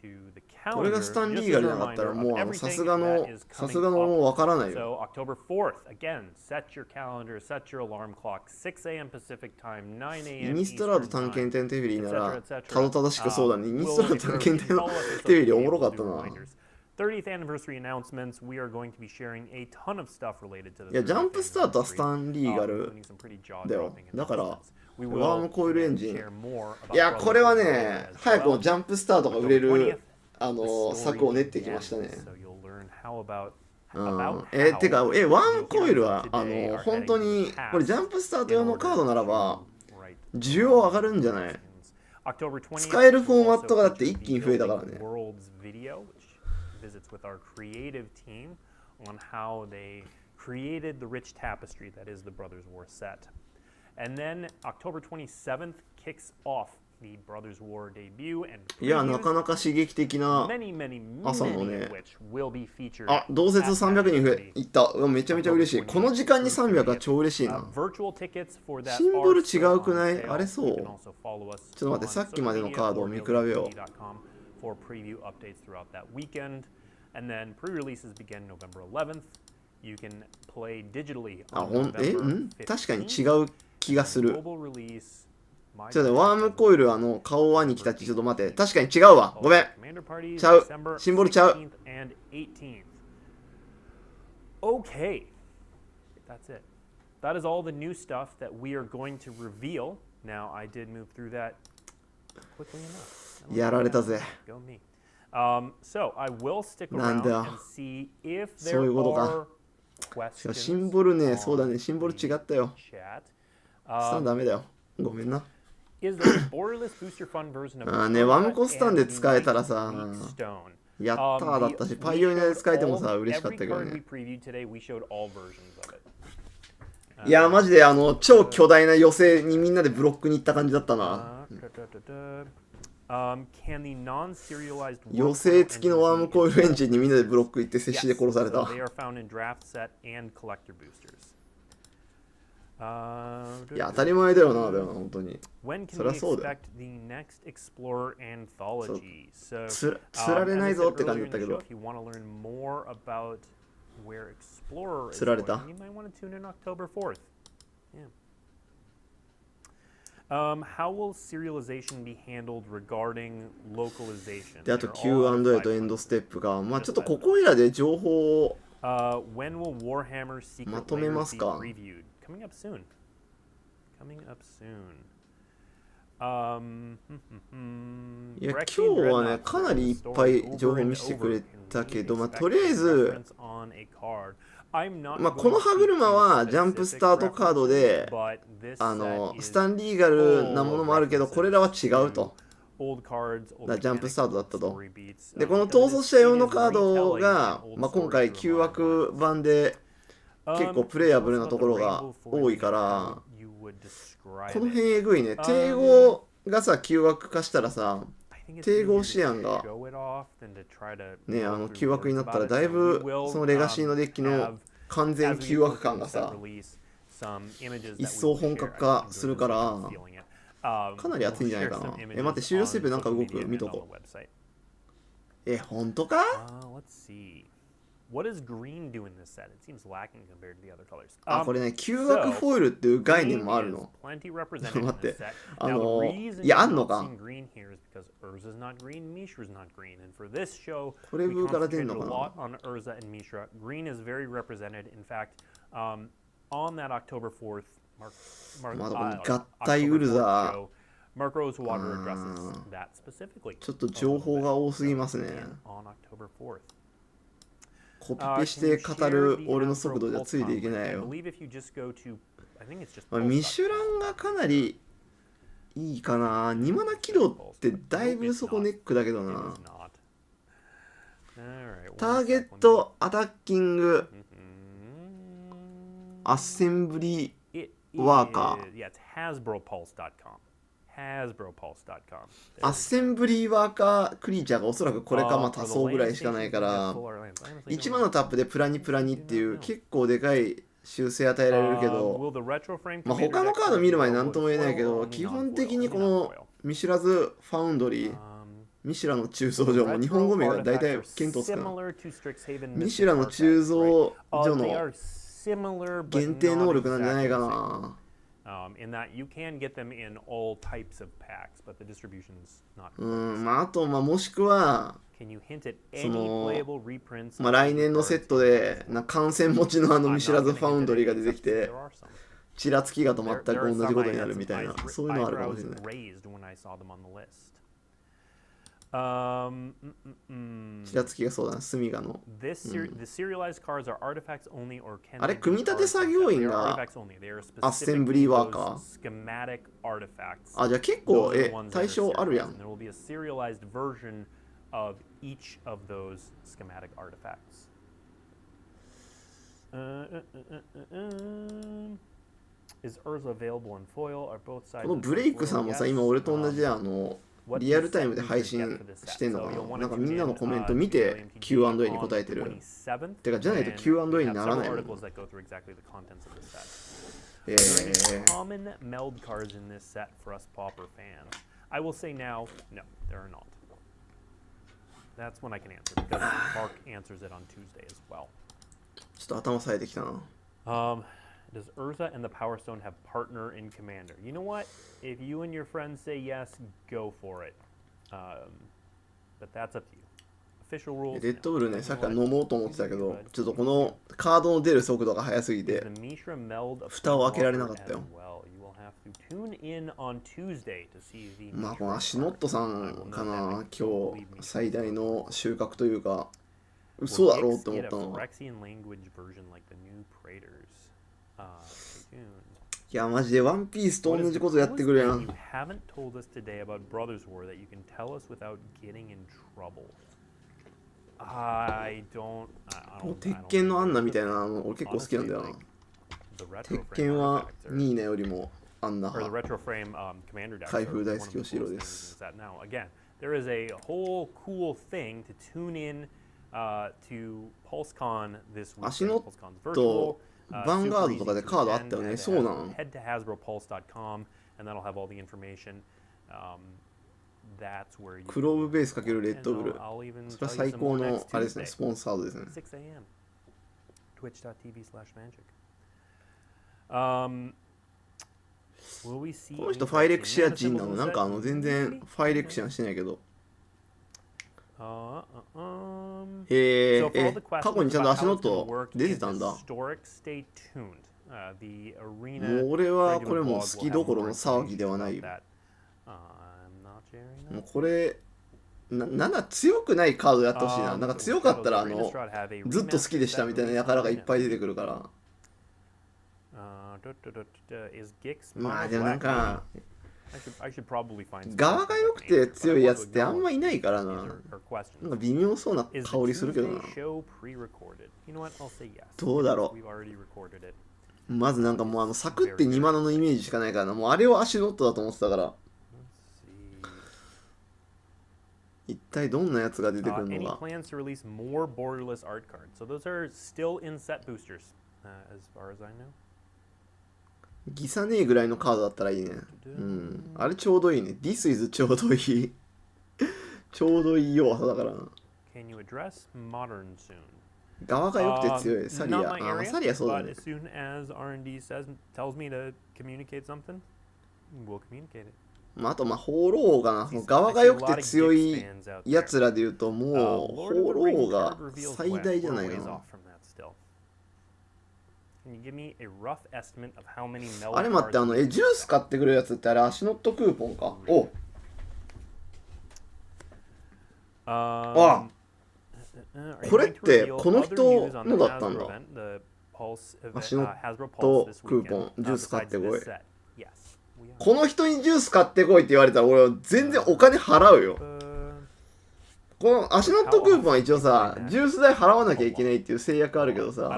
to the これ calendar. がスタンリ Just ーガ as ル a じゃなかったら reminder も of うさ everything すが that の is さ coming すがのもうわからないよ。 So October 4th, again, set your calendar, set your alarm clock, 6 a.m. Pacific time, 9 イ a.m. ニストラード Eastern 探 time. 検隊テフェリーなら etc. たどたどしくそうだね。イニスト We'll, ラード if 探 you're 検隊の follow us on テフェリー social おも media, ろか we'll った do な。 reminders. 30th anniversary announcements. We are going to be sharing a ton of stuff related to the いや、ジャン 30th プスタートはス anniversary, タンリーガル including some pretty だよ。 jaw-dropping だから、 announcements. We ワー will ムコイルエンジン。 share more about いや、これは Brotherhood ね、 as 早くも well. ジャンプスタートが売れ October 20th, る、the 策 story を練ってきました begins, ね。so you'll learn how about うん about てか、 how ワーム the コイル heroes は of today are 本当 heading に to the これジャン past プスタート in 用のカードならば order to write 需要上がるんじゃない？ October 20th, 使えるフォーマッ we'll トがだって also 一気に増えたからね。 feature the World's video, which visits with our creative team on how they created the rich tapestry that is the Brothers War set. And then October 27th kicks off the Brothers War debut and いや、な previews, かなか刺激的な。 many, many, 朝の many ね。 of which will be featured あ、同説 at 300人増え Alchemy. いった。うわめちゃめちゃ嬉しい。この時間に300は超嬉しいな。 Virtual tickets for that シンボル are still 違うくない？ on sale. あれそう。 You can also follow us ちょっと待って、 on さっきまでの social カード media を or 見比べよう。 MTGA.com for preview updates throughout that weekend. And then pre-releases begin November 11th. You can play digitally あ、 on 確かに November 違う気がす 15th. る。 Global release. ちょっとね、ワームコイル顔ワニ来たち、ちょっと待って。確かに違うわ。ごめん。 Commander parties ちゃう。 December シンボルちゃう。 16th and 18th. Okay. That's it. That is all the new stuff that we are going to reveal. Now, I did move through that quickly enough. I don't やられたぜ。 Go me. So I will stick なんだよ。 around and see if そう there いうことか。 are しかも questions シンボルね、 on そうだね、シンボル違ったよ。 chat. スタンダメだよ。ごめんな。 Is there a borderless booster fun version of あーね、ワムコスタンで使えたらさ、 Stone? やったーだったし、パイオニアで使えてもさ、嬉しかったけど Every card we ね。 previewed today, we showed all versions of it. いや、マジで超巨大な寄せにみんなでブロックに行った感じだったな。 Can the non-serialized 寄せ付きのワームコイルエンジンにみんなでブロック行って接しで殺され So た。 they are found in draft set and collector boosters. いや、当たり前だよな、でも本当に。 When can そりゃ we そうだよ。 expect the next Explorer anthology? So, つられないぞって感じだったけ as I said earlier in the show, ど。 if you want to learn more about where Explorer is つられた。 going, you might want to tune in October 4th. Yeah. How will serialization be handled regarding localization? で、あと They're all Q&A とエンドステップが、まあちょっとここいらで情報を when will Warhammer Secret まとめ Layers ます be か。 previewed? Coming up soon. Coming up soon. いや、今日はね、かなりいっぱい情報見せてくれたけど、まあとりあえず、まあこの歯車はジャンプスタートカードで、スタンリーガルなものもあるけど、これらは違うと。だジャンプスタートだったと。で、この統率者用のカードが、まあ、今回旧枠版で結構プレイヤブルなところが多いから、この辺えぐいね。帝豪がさ、旧枠化したらさ、帝豪シアンがね、旧枠になったらだいぶそのレガシーのデッキの完全旧枠感がさ、一層本格化するから、かなり熱いんじゃないかな。待って、終了ステップなんか動く見とこう。本当か？ What does green do in this set? It seems lacking compared to the other colors. あ、これね、旧枠フォイルっていう概念もあるの。待って、いいや、あんのか。これブーから出んのかな。Green is very represented. In fact, on that October 4th, まだこの合体ウルザー。Mark Rosewater addresses that specifically. ちょっと情報が多すぎますね。コピペして語る俺の速度じゃついていけないよ。ミシュランがかなりいいかな。2マナ起動ってだいぶそこネックだけどな。ターゲット、アタッキング、アッセンブリーワーカー。アッセンブリーワーカークリーチャーがおそらくこれかまあ多層ぐらいしかないから1マのタップでプラニプラニっていう結構でかい修正与えられるけどまあ他のカード見る前に何とも言えないけど基本的にこのミシュラズファウンドリーミシュラの鋳造所も日本語名が大体見当つくなミシュラの鋳造所の限定能力なんじゃないかな。In that you can get them in all types of packs, but the distribution's not. まああとまあもしくは Can you hint at そ any の playable reprints? まあ来年のセットで観戦持ちの見知らずファウンドリーが出てきてちらつきがと全く同じことになるみたいな、そういうのあるかもしれない。ちらつきがそうだな、スミガの。あれ、組み立て作業員がアッセンブリーワーカー。あ、じゃあ結構、対象あるやん。of each of those schematic artifacts. Is Urza available in foil? Are both sides? このブレイクさんもさ、今俺と同じでリアルタイムで配信してんのかな。なんかみんなのコメント見て Q&A に答えてる。てかじゃないと Q&A にならないもん。Common meld cards in this set for us pauper fans. I will say now, no, there are not. That's when I can answer because Mark answers it on Tuesday as well. ちょっと頭冴えてきたな。Does Urza and the Power Stone have partner in Commander? You know what? If you and your friends say yes, go for it. But that's up to you. Official rules. レッドブルね、さっきから飲もうと思ってたけど、ちょっとこのカードの出る速度が速すぎて、蓋を開けられなかったよ。まあこのアシノットさんかな、今日最大の収穫というか、嘘だろうって思ったの。いやマジでワンピースと同じことやってくれやん。鉄拳のアンナみたいなの俺結構好きなんだよな。鉄拳はニーナよりもアンナ派。開封大好きよしひろです。There is a whole cool thing to tune in to PulseCon this week. 足のとヴァンガードとかでカードあったよね。そうなん。Head to HasbroPulse.com and that'll have all the information. That's where you クローブベース×レッドブル。それは最高のあれですね、スポンサードですね。6 a.m. Twitch.tv/magic. この人ファイレクシア人なの。なんか全然ファイレクシアしてないけど。過去にちゃんと足元出てたんだ。もう俺はこれもう好きどころの騒ぎではないよ。もうこれなんだ強くないカードやってほしいな。なんか強かったらずっと好きでしたみたいな輩がいっぱい出てくるから。まあでもなんか側が良くて強いやつってあんまいないからな。なんか微妙そうな香りするけどな。どうだろう。まずなんかもうサクって2マナのイメージしかないからな。もうあれを足ノットだと思ってたから。一体どんなやつが出てくるのか。ギサねえぐらいのカードだったらいいね。うん。あれちょうどいいね。This is ちょうどいい。ちょうどいい弱さだからな。側が良くて強い。サリア。あ、サリアそうだね。まあ、あと放浪がな、側が良くて強いやつらで言うともう放浪が最大じゃないかな。あれ待って、ジュース買ってくれるやつってあれアシノットクーポンか。おあ、これってこの人のだったんだ。アシノットクーポンジュース買ってこい。この人にジュース買ってこいって言われたら俺は全然お金払うよ。このアシノットクーポンは一応さ、ジュース代払わなきゃいけないっていう制約あるけどさ、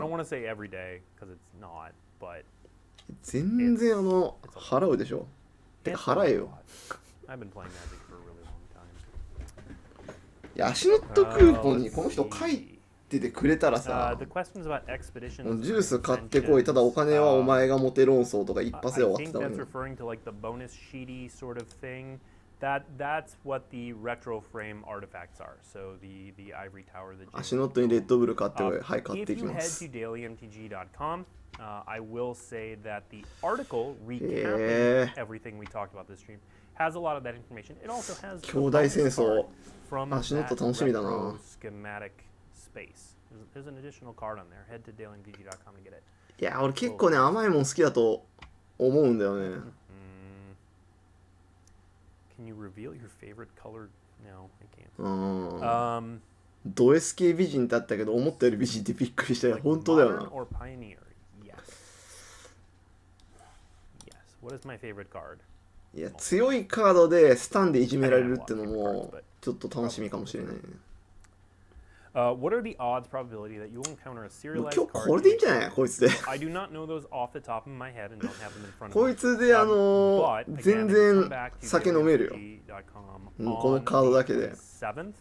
全然払うでしょ。てか払えよ。いや、アシノットクーポンにこの人書いててくれたらさ、もうジュース買ってこい、ただお金はお前が持て論争とか一発で終わってたのに。That's what the retro frame artifacts are. So the ivory tower, the 足ノットにレッドブル買ってこい。はい、買っていきます。If you head to dailymtg.com, I will say that the article recapping everything we talked about this stream has a lot of that information. It also has 兄弟戦争 from 足の that 音楽しみだな。 retro schematic space. There's an additional card on there. Head to dailymtg.com to get it. いや俺結構ね甘いもん好きだと思うんだよね。Can you reveal your favorite color? No, I can't. ド S 系美人ってあったけど思ったより美人ってびっくりしたよ。本当だよな。 Or Pioneer? Yes. Yes. What is my favorite card? いや強いカードでスタンでいじめられるってのもちょっと楽しみかもしれないね。What are the odds probability that you will encounter a 今 serialized 日 card? これでいいんじゃないこいつで。 I do not know those off the top of my head and don't have them in front of こ me. いつでBut, again, 全 come 然 back to 酒飲めるよ。 dailymtg.com このカードだけで。 7th,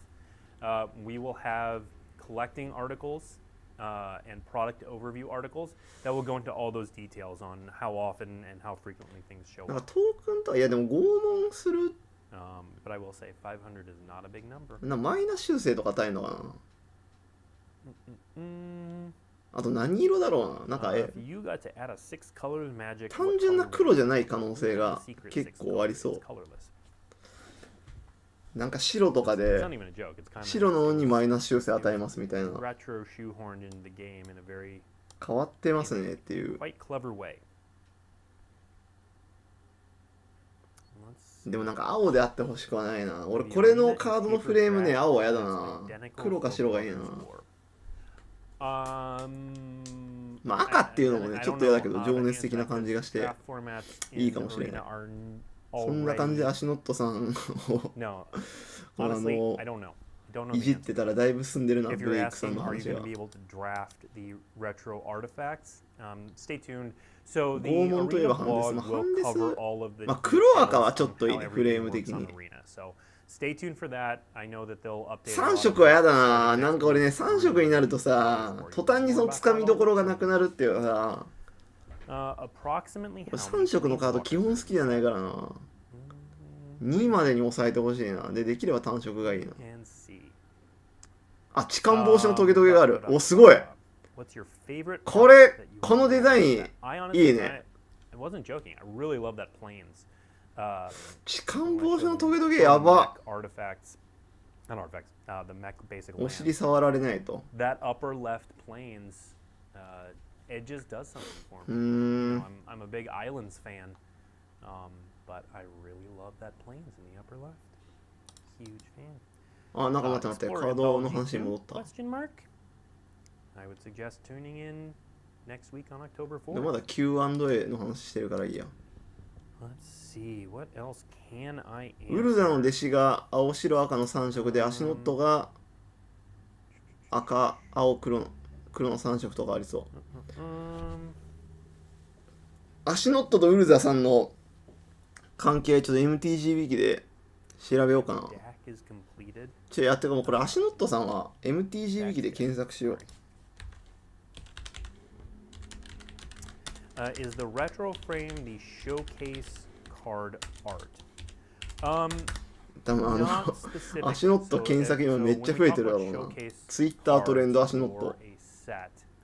we will have collecting articles and product overview articles that will go into all those details on how often and how frequently things show なん up. かトークンとはいやでも拷問する But I will say 500 is not a big number. マイナ修正とか与えんのかな。あと何色だろうな。なんか If you got to add a 6 colors magic, 単純な黒じゃない可能性が secret 結 6構ありそ colors う is。colorless. なんか白とか It's で not even a joke. It's kind of 白のにマイナス修正与えますみたいな retro shoehorned into the game in a very 変わってますねっていう。 quite clever way. Let's でもなんか青であってほしくはないな。俺これのカードのフレームね青はやだな。黒か白がいいな。まあ赤っていうのもねちょっと嫌だけど情熱的な感じがしていいかもしれない。そんな感じで足ノットさんをいじってたらだいぶ進んでるな、ブ If you're レイクさん asking, の are you 話 going が to be able to draft the retro artifacts? Stay tuned. So the 拷問といえ arena ばハンデス。 blog まあハ will ンデス cover all of the まあ黒赤はちょっといいね details on how フレーム everything 的 works に on Arena. So stay tuned for that. I know that they'll update. 3色はやだな。なんか俺ね3色になるとさ途端にそのつかみどころがなくなるっていうかさ、 approximately 俺3色のカード基本好きじゃないからな。2までに抑えてほしいな。できれば単色がいいな。あ、痴漢防止のトゲトゲがある。お、すごい。これ、このデザインいいね。痴漢防止のトゲトゲやば。お尻触られないと。That upper left planes, it just does something for me. I'm a big Islands fan, but I really love that planes in the upper left. Huge fan. あ、なんか待って待って、カードの話に戻った。 Question mark? I would suggest tuning in next week on October でま 4th. だ Q&A の話してるからいいや。 Let's see, what else can I ウルザの answer? 弟子が青白赤の3色で足ノットが赤青黒の3色とかありそう。足ノットとウルザさんの関係ちょっと MTG ウィキで調べようかな。 Deck is completed. やってかもうこれ足ノットさんは MTG ウィキで検索しよう。Is the retro frame the showcase card art? 多分Not specific. 足ノット検索今めっちゃ増えてるだろうな。Twitter トレンド足ノット。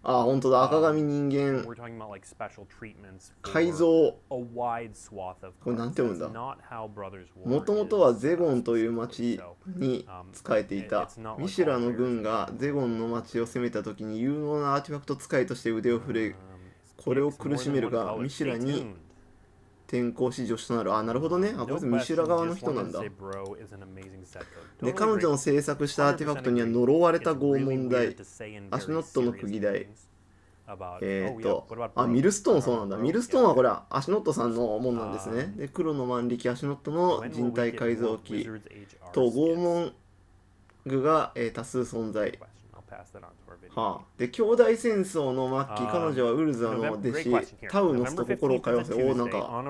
あ、本当だ。赤髪人間 We're talking about like special treatments 改 for 造。 a wide swath of これなん cards. て読むんだ That's not how Brothers War もともとは is, ゼゴンという町 so, に使えていた it's not like ミシュラの軍がゼゴンの町を攻めた時に有能なアーティファクト使いとして腕を振るこれを苦しめるがミシュラに転校し助手となる。あ、なるほどね。あ、こいつミシュラ側の人なんだ。で、彼女の制作したアーティファクトには呪われた拷問台、足ノットの釘台、あ、ミルストーンそうなんだ。ミルストーンはこれは足ノットさんのもんなんですね。で、黒の万力足ノットの人体改造機と拷問具が、多数存在。はあ、で兄弟戦争の末期彼女はウルザの弟子タウノスと心を通わせおなんか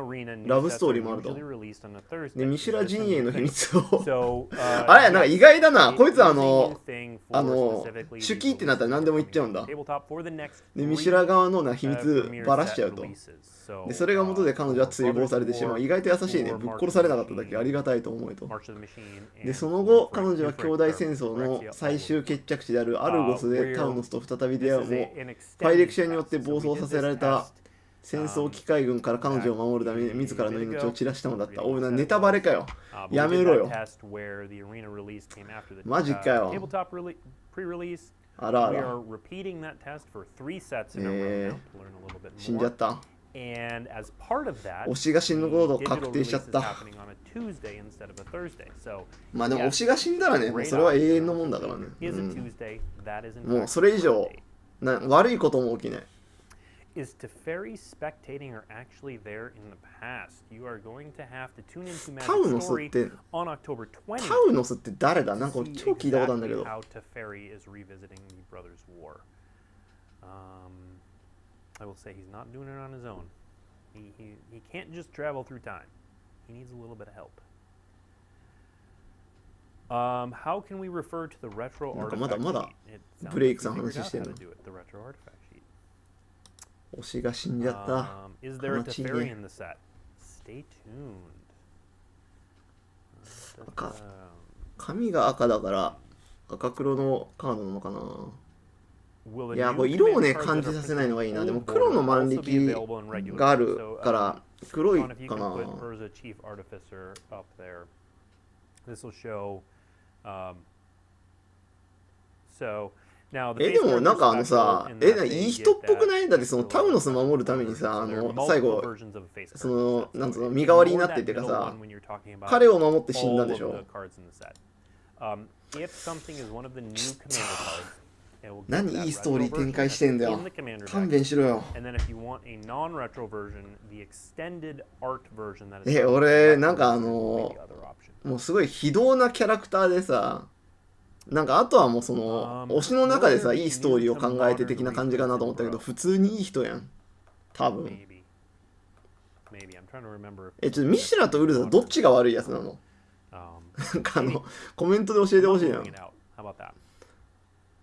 ラブストーリーもあると。でミシュラ陣営の秘密をあれなんか意外だなこいつ手記ってなったら何でも言っちゃうんだ。でミシュラ側の秘密ばらしちゃうと。でそれが元で彼女は追放されてしまう。意外と優しいね。ぶっ殺されなかっただけありがたいと思えと。でその後彼女は兄弟戦争の最終決着地であるアルゴスでタウノスと再び出会うもパイレクシアによって暴走させられた戦争機械軍から彼女を守るために自らの命を散らしたのだった。おい、ネタバレかよ。やめろよ。マジかよ。あらあら。死んじゃった。推しが死ぬこと確定しちゃった。まあでも推しが死んだらね、もうそれは永遠のもんだからね。もうそれ以上悪いことも起きない。is Teferi spectating or actually there in the past? You are going to have to tune into Magic's story on October 20th. タウノスって誰だ？なんか超聞いたことあるんだけど。How Teferi is revisiting the Brothers' War. I will say he's not doing it on his own. He can't just travel through time. He needs a little bit of help. How can we refer to the retro artifact? まだブレイクさん話してるの。推しが死んじゃった。Is there a Teferi in the set? Stay tuned. 髪が赤だから赤黒のカードなのかな。いや、これ色をね感じさせないのがいいな。でも黒の万力があるから黒いかな。でもなんかさ、いい人っぽくない？だってそのタウノス守るためにさ、最後そのなんつうの身代わりになってっていうかさ、彼を守って死んだんでしょ。何いいストーリー展開してんだよ。勘弁しろよ。俺なんかもうすごい非道なキャラクターでさ、なんかあとはもうその推しの中でさいいストーリーを考えて的な感じかなと思ったけど、普通にいい人やん多分。ちょっとミシュラとウルザどっちが悪いやつなの？なんかコメントで教えてほしいな。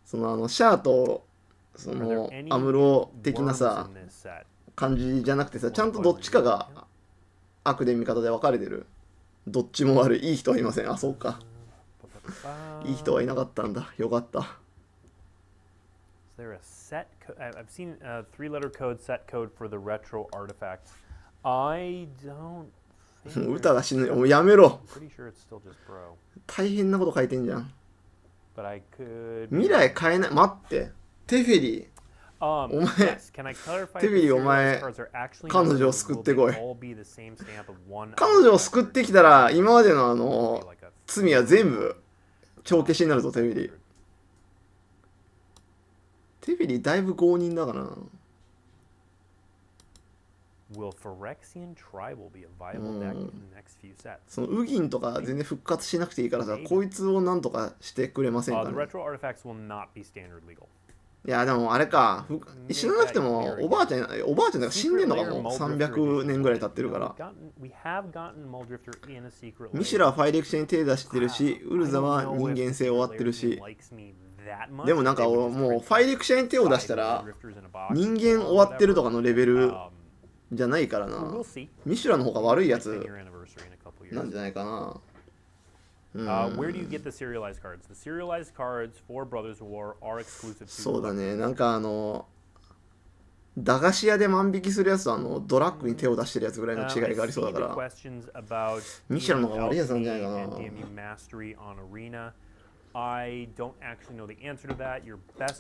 そのシャアとそのアムロ的なさ感じじゃなくてさ、ちゃんとどっちかが悪で味方で分かれてる。どっちも悪い。いい人はいません。あ、そうか。いい人はいなかったんだ。よかった。Is there a set I've seen a 3-letter code set code for the retro artifacts. I don't think 歌が死ぬ。もうやめろ。pretty sure it's still just bro. 大変なこと書いてんじゃん。But I could 未来変えない。待って。テフェリー。お前、テフェリーお前、彼女を救ってこい。彼女を救ってきたら、今までの罪は全部帳消しになるぞ、テフェリー。テフェリーだいぶ強引だからな。そのウギンとか全然復活しなくていいからさ、こいつをなんとかしてくれませんかね。いやでもあれか、死ななくてもおばあちゃんが死んでんのかも。300年ぐらい経ってるから。ミシュラはファイレクシャに手出してるし、ウルザは人間性終わってるし、でもなんかもうファイレクシャに手を出したら人間終わってるとかのレベルじゃないからな。ミシュラの方が悪いやつなんじゃないかな。Where do you get the serialized cards? The serialized cards for Brothers War are exclusive to そうだね。なんか駄菓子屋で万引きするやつとドラッグに手を出してるやつぐらいの違いがありそうだから、ミシュラの方が悪いやつなんじゃないかな。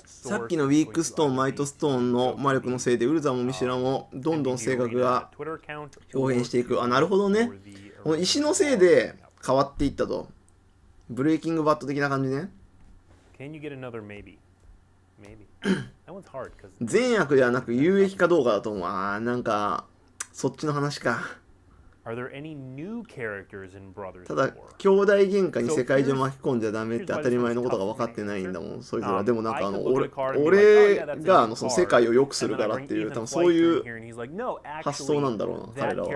さっきのウィークストーン、マイトストーンの魔力のせいでウルザもミシュラもどんどん性格が表現していく。あ、なるほどね。この石のせいで変わっていったと。ブレイキングバット的な感じね。善悪ではなく有益かどうかだと思う。あー、なんかそっちの話か。ただ兄弟喧嘩に世界中巻き込んじゃダメって当たり前のことが分かってないんだもん、そいつら。でもなんか俺がその世界を良くするからっていう、多分そういう発想なんだろうな、彼らは。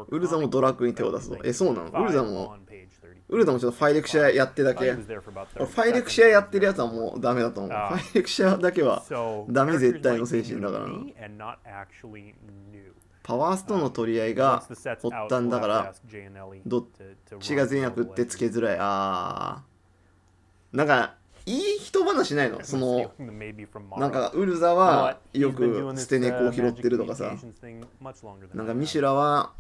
ウルザもドラッグに手を出すぞ。そうなの？ウルザもちょっとファイレクシャやってだけ。ファイレクシャやってるやつはもうダメだと思う。ファイレクシャだけはダメ絶対の精神だからな。パワーストーンの取り合いが発端だから、どっちが善悪ってつけづらい。なんかいい人当話ないの？そのなんかウルザはよく捨て猫を拾ってるとかさ、なんかミシュラは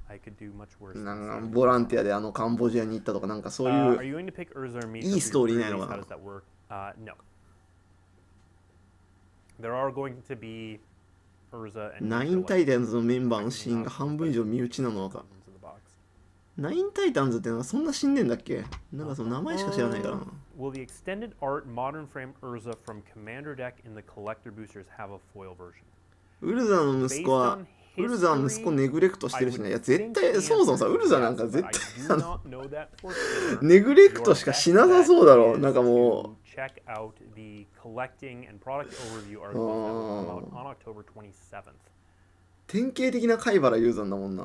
なんかボランティアでカンボジアに行ったとか、なんかそういういいストーリーないのかな。ナインタイタンズのメンバーのシーンが半分以上身内なのか。ナインタイタンズってのはそんな死んでんだっけ？なんかその名前しか知らないからな。Will the extended art modern frame Urza from Commander deck in the collector boosters have a foil version? ウルザの息子は、ウルザの息子ネグレクトしてるしね。いや絶対、そもそもさ、ウルザなんか絶対ネグレクトしかしなさそうだろ。なんかもう。Check out the collecting and product overview articles that will come out on October 27th. 典型的な貝原ユーザーだもんな。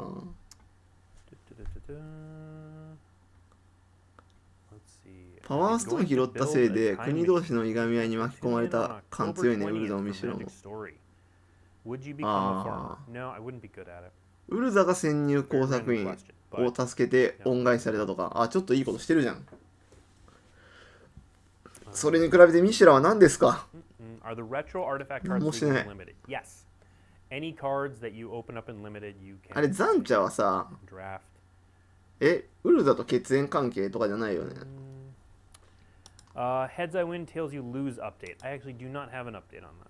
パワーストーン拾ったせいで国同士のいがみ合いに巻き込まれた感強いね、ウルザもミシュラも。ああ。ウルザが潜入工作員を助けて恩返しされたとか、あ、ちょっといいことしてるじゃん。それに比べてミシュラは何ですか？何もしてない。あれ、ザンチャはさ、ウルザと血縁関係とかじゃないよね。Heads I win, tails you lose update. I actually do not have an update on that.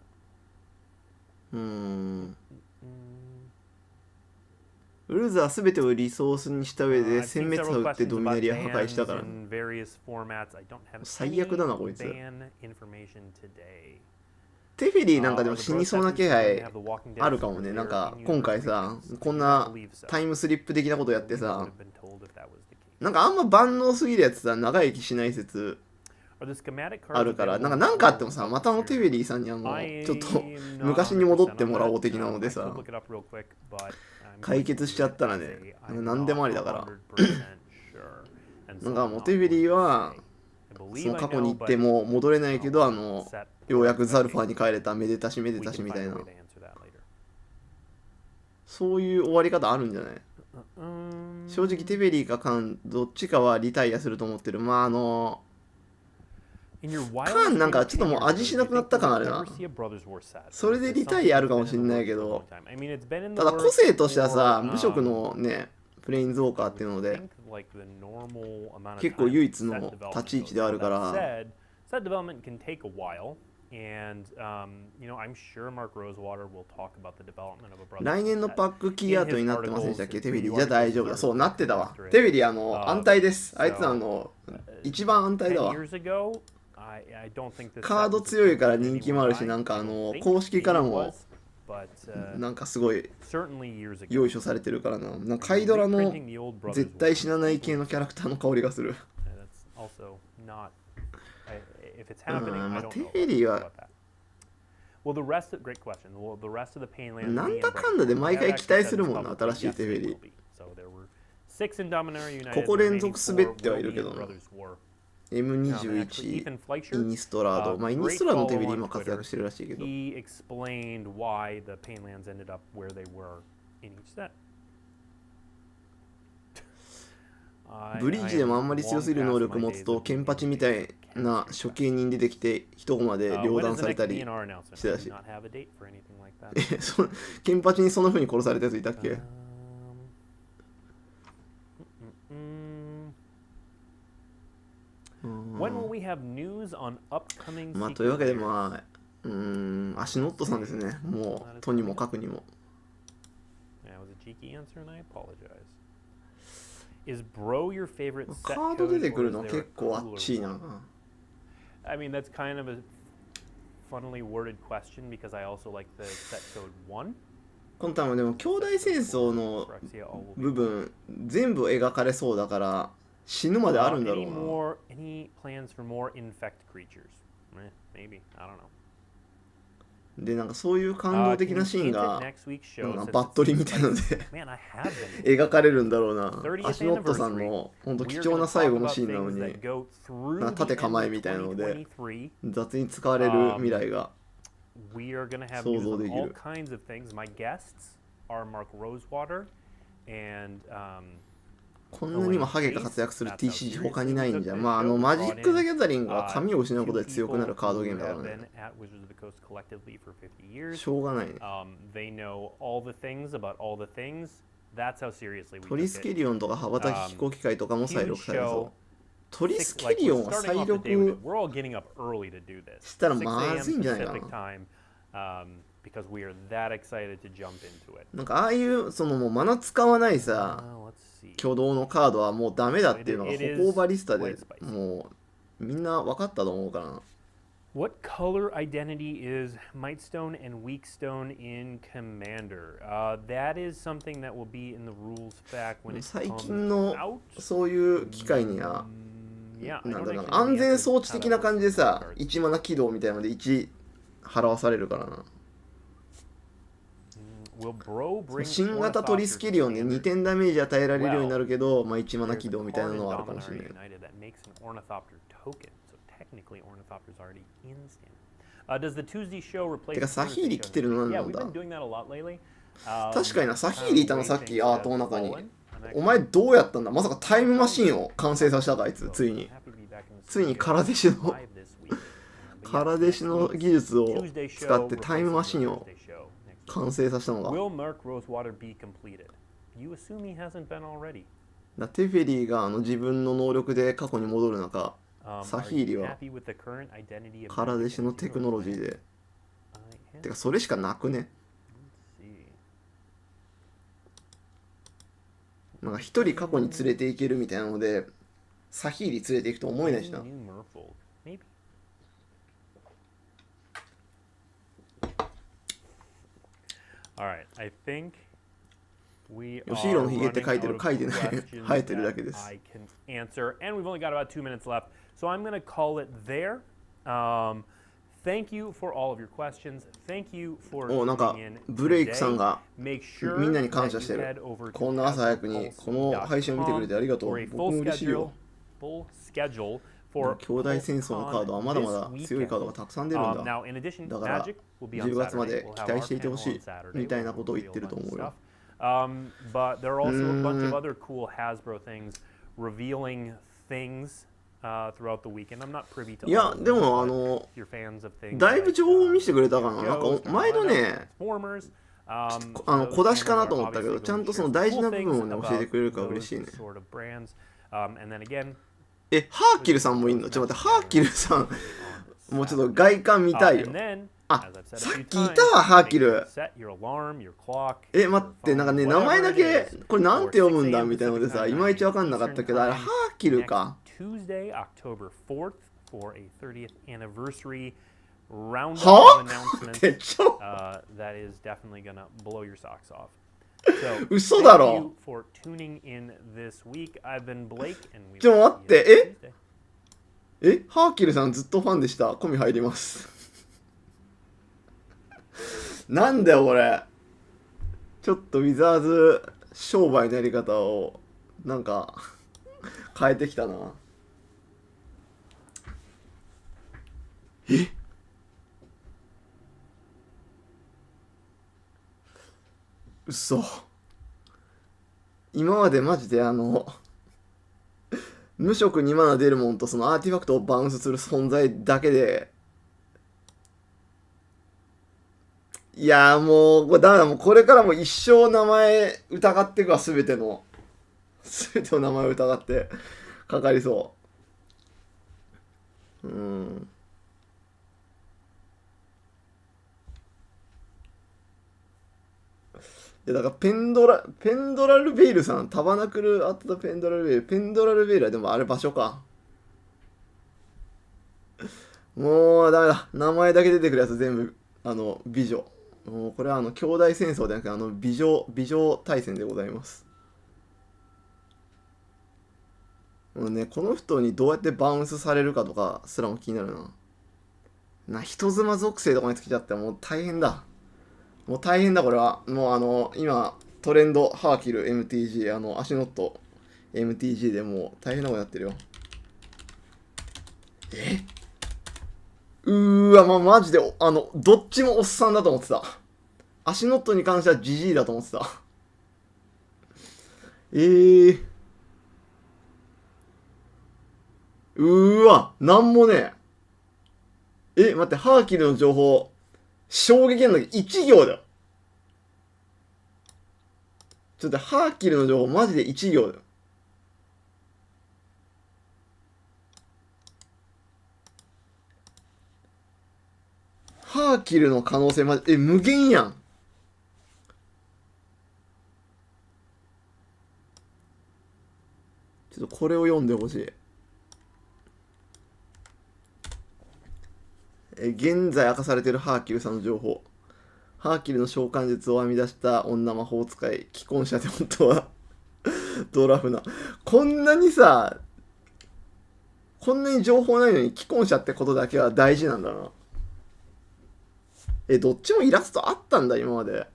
ウルザは全てをリソースにした上で殲滅波打ってドミナリア破壊したから、ね、最悪だなこいつ。テフェリーなんかでも死にそうな気配あるかもね。なんか今回さ、こんなタイムスリップ的なことやってさ、なんかあんま万能すぎるやつさ、長生きしない説あるから、なんかあってもさ、またテフェリーさんにちょっと昔に戻ってもらおう的なのでさ、解決しちゃったらね、何でもありだから。なんかもうテフェリーはその過去に行っても戻れないけど、ようやくザルファーに帰れた、めでたしめでたしみたいな、そういう終わり方あるんじゃない？正直テフェリーかカンどっちかはリタイアすると思ってる。まあカンなんかちょっともう味しなくなった感あるな。それでリタイアあるかもしれないけど、ただ個性としてはさ、無色のねプレインズウォーカーっていうので結構唯一の立ち位置であるから。来年のパックキーアートになってませんでしたっけ？テフェリーじゃ大丈夫だ。そうなってたわ。テフェリー安泰です。あいつ一番安泰だわ。カード強いから人気もあるし、なんか公式からもなんかすごい用意書されてるからな。なんかカイドラの絶対死なない系のキャラクターの香りがする。まあテフェリーはなんだかんだで毎回期待するもんな、新しいテフェリー。ここ連続滑ってはいるけどな。M21、イニストラード。まあイニストラードのテフェリー今活躍してるらしいけど。ブリーチでもあんまり強すぎる能力持つとケンパチみたいな処刑人出てきて一コマで両断されたりしてたし。ケンパチにそんな風に殺されたやついたっけ？まあというわけでまあ足ノットさんですね。もうとにもかくにも。カード出てくるの結構あっちいな。I mean, that's kind of a funnily worded question because I also like the set code 1. 今回もでも兄弟戦争の部分全部描かれそうだから死ぬまであるんだろうな。Any plans for more infect creatures? Maybe. I don't know. でなんかそういう感動的なシーンがバットリみたいなので描かれるんだろうな。アシノットさんの本当貴重な最後のシーンなのになんか縦構えみたいなので雑に使われる未来が想像できる。こんなにもハゲが活躍する TCG 他にないんじゃ。まあマジック・ザ・ギャザリングは紙を失うことで強くなるカードゲームだからね。しょうがないね。トリスケリオンとか羽ばたき飛行機械とかも再録されそう。トリスケリオンは再録したらまずいんじゃないかな。なんかああいうそのもうマナ使わないさ挙動のカードはもうダメだっていうのが歩行バリスタでもうみんな分かったと思うからな。What color identity is Mightstone and Weakstone in Commander? That is something that will be in the rules fact when it 最 comes 近の out. そういう機会には Yeah, なん I だ don't ろう actually な know 安 the 全 answer 装 to 置 how 的 that な works 感じで with さ cards. 1マナ起動みたいなので1払わされるからな。 Will Bro bring 新型トリスケリオンで2点ダメージ与えられるようになるけど、まあ、1マナ起動みたいなのはあるかもしれない。 Does the Tuesday show replace てかサヒーリ来てるのなん Yeah, だ we've been doing that a lot lately. 確かにな、サヒーリいたのさっきアートの中に。お前どうやったんだ。まさかタイムマシンを完成させたかあいつ。ついに空弟子の技術を使ってタイムマシンを完成させたのが。 Will Merc Rosewater be completed? You assume he hasn't been already. テフェリーが自分の能力で過去に戻る中、サヒーリは空弟子のテクノロジーで。てかそれしかなくね。なんか一人過去に連れていけるみたいなのでサヒーリ連れていくと思えないしな。よしひろのヒゲって書いてる書いてない生えてるだけです。 Thank you for all of your questions. Thank you for おなんか tuning in ブレイクさん today. が Make みん sure なに感謝 that して you る。 head over to こんな朝早くにこの配信を見てくれてありがと for う。 a 僕も嬉しいよ。 full schedule for 兄弟戦争のカードはまだまだ強いカードがたくさん出るんだ。 Now, in addition, だから Magic will be on 10月ま Saturday. で We'll 期 have 待 our していてほ panel し on い Saturday. みたいな We'll ことを言ってる reveal と a 思 bunch う of よ。 stuff. But there are also a bunch of other cool Hasbro things revealing things throughout the weekend. I'm not privy to いや all of で them, も but if you're fans of things だいぶ like, 情報を見せてくれたかな。なん Joe's か前のね Transformers, 小出しかなと思ったけどちゃんとその大事な部分をね教えてくれるから嬉しいね。 sort of brands. And then again, ハーキルさんもいんの。ちょっと待って、ハーキルさんもうちょっと外観見たいよ。 and then, あ as I've said さ a っ few きい times, たわハーキ make sure ル to。set your alarm, your clock, 待ってなんかね your 名 phone, 前だ whatever け it is, これなんて for 読むんだ 6 a.m. みたいなのでさ Pacific いまいちわ time かんなかったけどあれ Eastern ハ time ーキル next か。 Tuesday, October 4th, for a 30th anniversary roundup は of announcements ってちょ that is definitely gonna blow your socks off. So, 嘘だ thank ろ。 you for tuning in this week. I've been Blake, and we ちょ will 待っ see you て Tuesday. ハーキルさんずっとファンでした。込み入ります。なんだよこれ。ちょっとウィザーズ商売のやり方をなんか変えてきたな。嘘。今までマジで無色2マナ出るもんとそのアーティファクトをバウンスする存在だけで、いやーもうこれダメだ。もうこれからも一生名前疑っていくわ。全ての名前を疑ってかかりそう。いやだからペンドラルベイルさん、タバナクルアットペンドラルベイル、ペンドラルベイルはでもあれ場所か。もうダメだ。名前だけ出てくるやつ全部美女。もうこれは兄弟戦争ではなく美女対戦でございます。もうね、この人にどうやってバウンスされるかとかすらも気になるな。人妻属性とかにつけちゃってもう大変だ。もう大変だこれは。もう今トレンドハーキル MTG 足ノット MTG でもう大変なことになってるよ。マジでどっちもおっさんだと思ってた。足ノットに関してはジジイだと思ってた。なんもねえ。待って、ハーキルの情報、衝撃なんだけど、1行だよ。ちょっとハーキルの情報、マジで1行だよ。ハーキルの可能性マジ、無限やん。ちょっとこれを読んでほしい。現在明かされているハーキルさんの情報。ハーキルの召喚術を編み出した女魔法使い、既婚者で本当はドラフな。こんなに情報ないのに既婚者ってことだけは大事なんだな。どっちもイラストあったんだ今まで。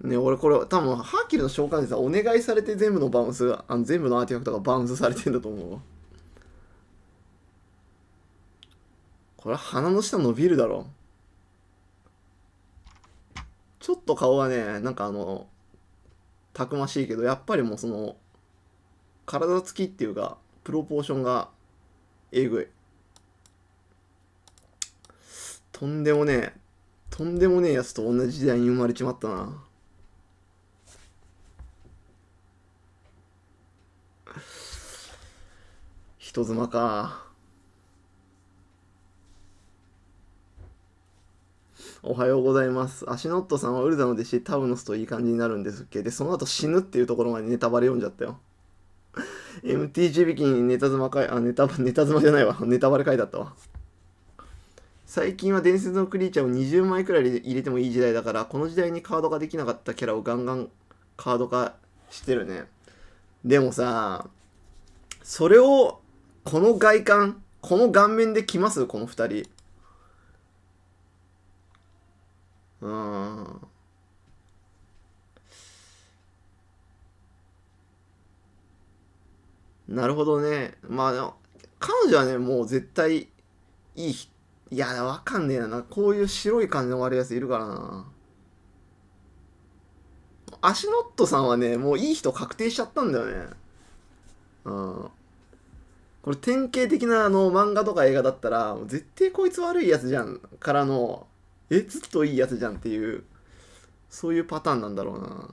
ね、俺これ多分ハーキルの召喚術はお願いされて全部のバウンス、全部のアーティファクトがバウンスされてんだと思うわ。これは鼻の下伸びるだろ。ちょっと顔はね、なんかたくましいけど、やっぱりもう体つきっていうか、プロポーションがえぐい。とんでもねえやつと同じ時代に生まれちまったな。人妻か。おはようございます。アシノットさんはウルザの弟子タウノスといい感じになるんですっけ。で、その後死ぬっていうところまでネタバレ読んじゃったよ。MTG 引きにネタ妻じゃないわ。ネタバレ書いてあったわ。最近は伝説のクリーチャーを20枚くらいで入れてもいい時代だから、この時代にカードができなかったキャラをガンガンカード化してるね。でもさ、それをこの外観、この顔面で来ますこの2人。なるほどね。まあ、彼女はね、もう絶対いい人。いや、わかんねえな。こういう白い感じの悪いやついるからな。アシノットさんはね、もういい人確定しちゃったんだよね。これ典型的な漫画とか映画だったら、絶対こいつ悪いやつじゃん。からの、ずっといいやつじゃんっていう、そういうパターンなんだろうな。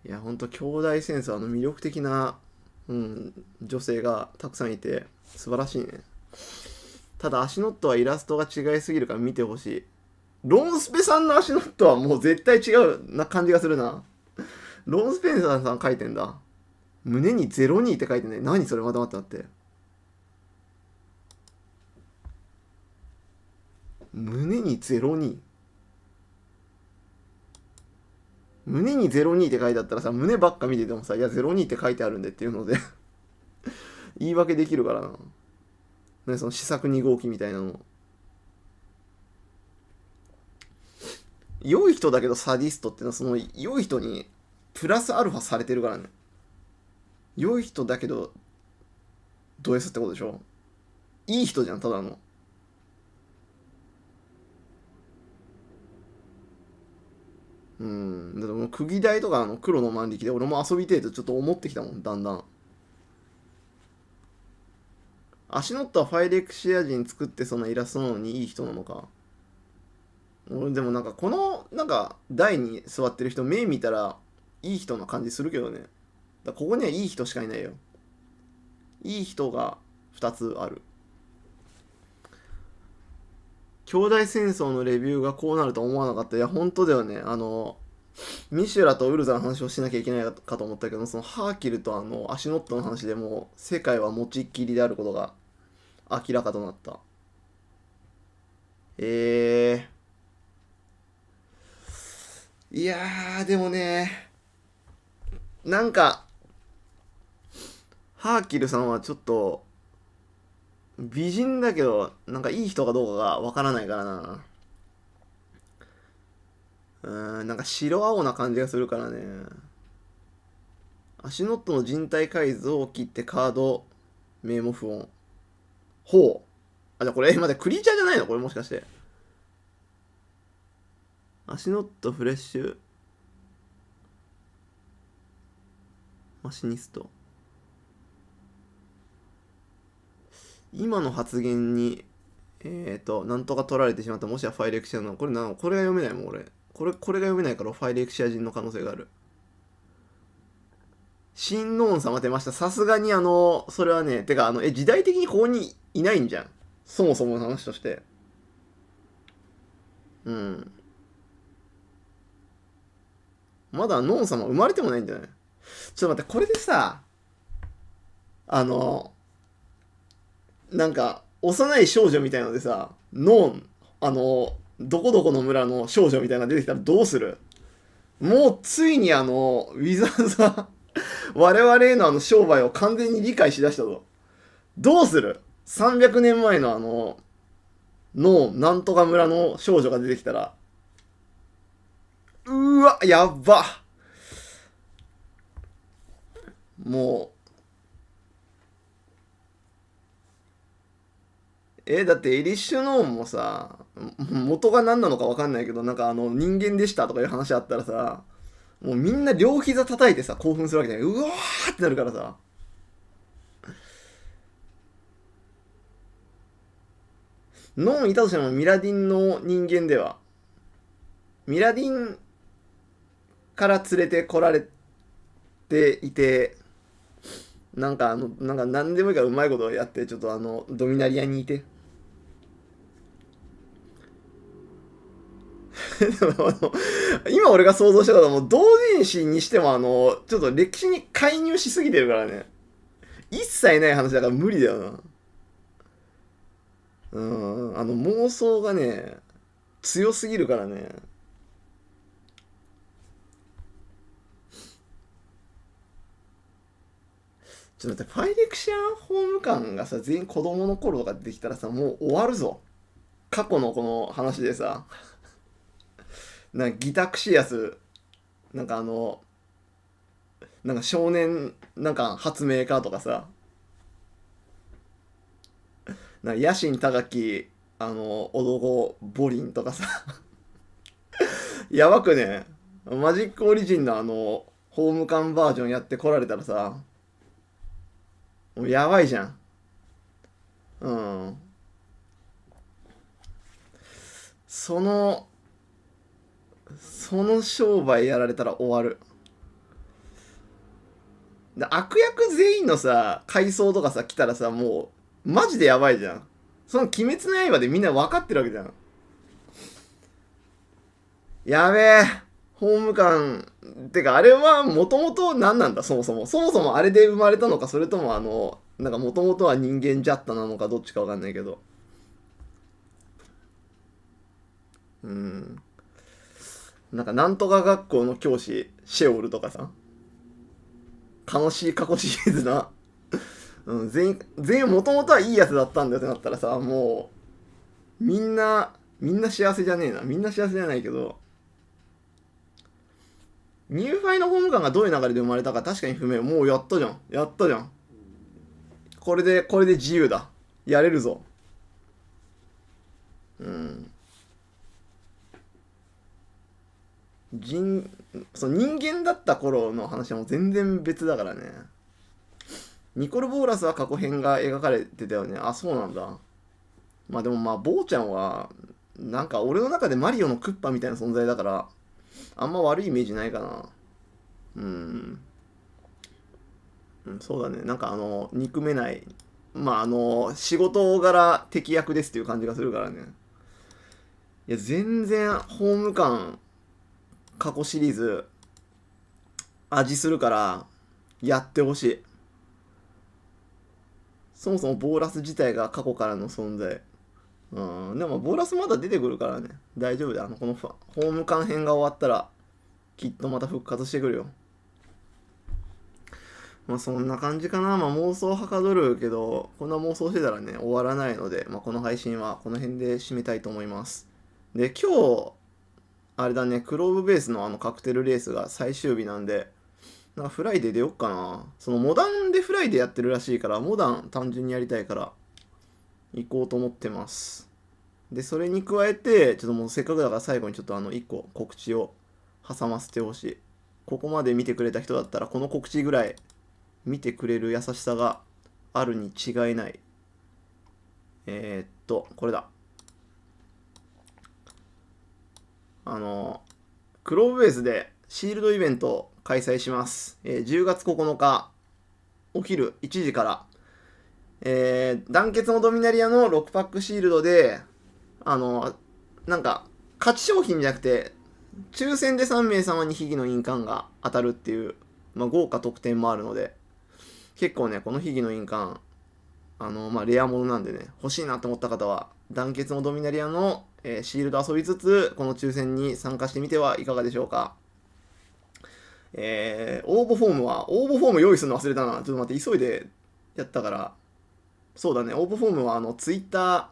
いや、ほんと兄弟戦争魅力的な、女性がたくさんいて素晴らしいね。ただアシノットはイラストが違いすぎるから見てほしい。ロンスペさんのアシノットはもう絶対違うな感じがするな。ロンスペンサーさん書いてんだ。胸に02って書いてね。何それ。待って胸に02。胸に02って書いてあったらさ、胸ばっか見ててもさ、いや02って書いてあるんでっていうので言い訳できるからな。ね、その試作2号機みたいなの。良い人だけどサディストってのは、その良い人にプラスアルファされてるからね。良い人だけどド S ってことでしょ。いい人じゃん、ただの。だってもう釘台とか黒の万力で俺も遊びてえとちょっと思ってきたもん、だんだん。アシノットはファイレクシア人作ってそんなイラストなのにいい人なのか。俺でもなんかこの台に座ってる人目見たらいい人な感じするけどね。だここにはいい人しかいないよ。いい人が2つある。兄弟戦争のレビューがこうなると思わなかった。いや本当だよね。ミシュラとウルザの話をしなきゃいけないかと思ったけど、そのハーキルとアシノットの話でもう世界は持ちっきりであることが明らかとなった。いやーでもね、なんかハーキルさんはちょっと美人だけどなんかいい人かどうかがわからないからな。なんか白青な感じがするからね。アシノットの人体改造を切ってカード名目不穏。ほう。じゃあこれ待って、クリーチャーじゃないのこれ、もしかして。アシノットフレッシュ。マシニスト。今の発言になんとか取られてしまった、もしやファイレクシアのこれが読めないもん俺。これが読めないからファイレクシア人の可能性がある。新ノーン様出ました。さすがにそれはね、てか時代的にここにいないんじゃん。そもそもの話として。うん。まだノーン様生まれてもないんじゃない？ちょっと待って、これでさ、なんか、幼い少女みたいのでさ、ノーン、どこどこの村の少女みたいなのが出てきたらどうする？もうついにウィザーズは我々への商売を完全に理解しだしたぞ。どうする？ 300 年前のノーン、なんとか村の少女が出てきたら、うわ、やっば。もう、だってエリッシュノーンもさ、元が何なのか分かんないけど、なんか人間でしたとかいう話あったらさ、もうみんな両膝叩いてさ、興奮するわけじゃない。うわーってなるからさ。ノーンいたとしてもミラディンの人間では、ミラディンから連れてこられていて、なんか何でもいいからうまいことやって、ちょっとドミナリアにいて。今俺が想像したことはもう同人誌にしてもちょっと歴史に介入しすぎてるからね。一切ない話だから無理だよな。妄想がね、強すぎるからね。ちょっと待って、ファイレクシアンホーム館がさ、全員子供の頃とか出てきたらさ、もう終わるぞ。過去のこの話でさ、なんかギタクシアス、なんかなんか少年、なんか発明家とかさ、なんか野心高き、男ボリンとかさ、やばくね、マジックオリジンのホーム館バージョンやってこられたらさ、もうやばいじゃん。うん。その商売やられたら終わる。で悪役全員のさ、回想とかさ、来たらさ、もう、マジでやばいじゃん。その鬼滅の刃でみんな分かってるわけじゃん。やべえ。ホーム館、てかあれはもともと何なんだ、そもそも。そもそもあれで生まれたのか、それともなんかもともとは人間じゃったなのか、どっちか分かんないけど。なんかなんとか学校の教師、シェオルとかさ。悲しい過去シリーズな。全員もともとはいいやつだったんだよってなったらさ、もう、みんな幸せじゃねえな。みんな幸せじゃないけど、ニューファイのホーム館がどういう流れで生まれたか確かに不明。もうやったじゃん。やったじゃん。これで自由だ。やれるぞ。人間だった頃の話はもう全然別だからね。ニコル・ボーラスは過去編が描かれてたよね。あ、そうなんだ。まあでもボーちゃんは、なんか俺の中でマリオのクッパみたいな存在だから、あんま悪いイメージないかな。そうだね。なんか憎めない。仕事柄敵役ですっていう感じがするからね。いや、全然ホーム感、過去シリーズ、味するから、やってほしい。そもそもボーラス自体が過去からの存在。でもボーラスまだ出てくるからね。大丈夫だよ。このホーム間編が終わったら、きっとまた復活してくるよ。そんな感じかな。妄想はかどるけど、こんな妄想してたらね、終わらないので、この配信はこの辺で締めたいと思います。で、今日、あれだね、クローブベースのカクテルレースが最終日なんで、なんかフライデー出よっかな。そのモダンでフライデーやってるらしいから、モダン単純にやりたいから、行こうと思ってます。で、それに加えて、ちょっともうせっかくだから最後にちょっと1個告知を挟ませてほしい。ここまで見てくれた人だったら、この告知ぐらい見てくれる優しさがあるに違いない。これだ。クローブベースでシールドイベントを開催します。10月9日、お昼1時から、団結のドミナリアの6パックシールドで、なんか、勝ち商品じゃなくて、抽選で3名様に秘技の印鑑が当たるっていう、豪華特典もあるので、結構ね、この秘技の印鑑、レアものなんでね、欲しいなと思った方は、団結のドミナリアの、シールド遊びつつ、この抽選に参加してみてはいかがでしょうか。応募フォーム用意するの忘れたな。ちょっと待って、急いでやったから。そうだね、応募フォームはツイッタ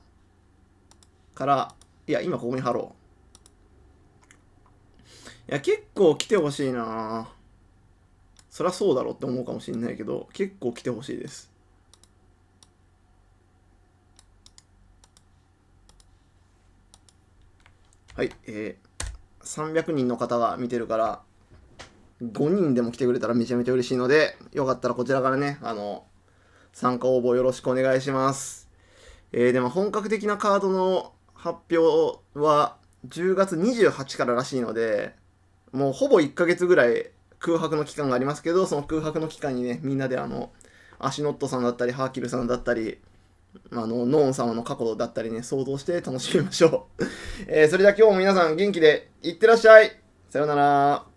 ーから、いや、今ここに貼ろう。いや、結構来てほしいな。そりゃそうだろって思うかもしれないけど、結構来てほしいです。はい、300人の方が見てるから、5人でも来てくれたらめちゃめちゃ嬉しいので、よかったらこちらからね、参加応募よろしくお願いします。でも本格的なカードの発表は10月28かららしいので、もうほぼ1ヶ月ぐらい空白の期間がありますけど、その空白の期間にね、みんなでアシノットさんだったり、ハーキルさんだったり、ノーン様の過去だったりね、想像して楽しみましょう。それでは今日も皆さん元気でいってらっしゃい。さようなら。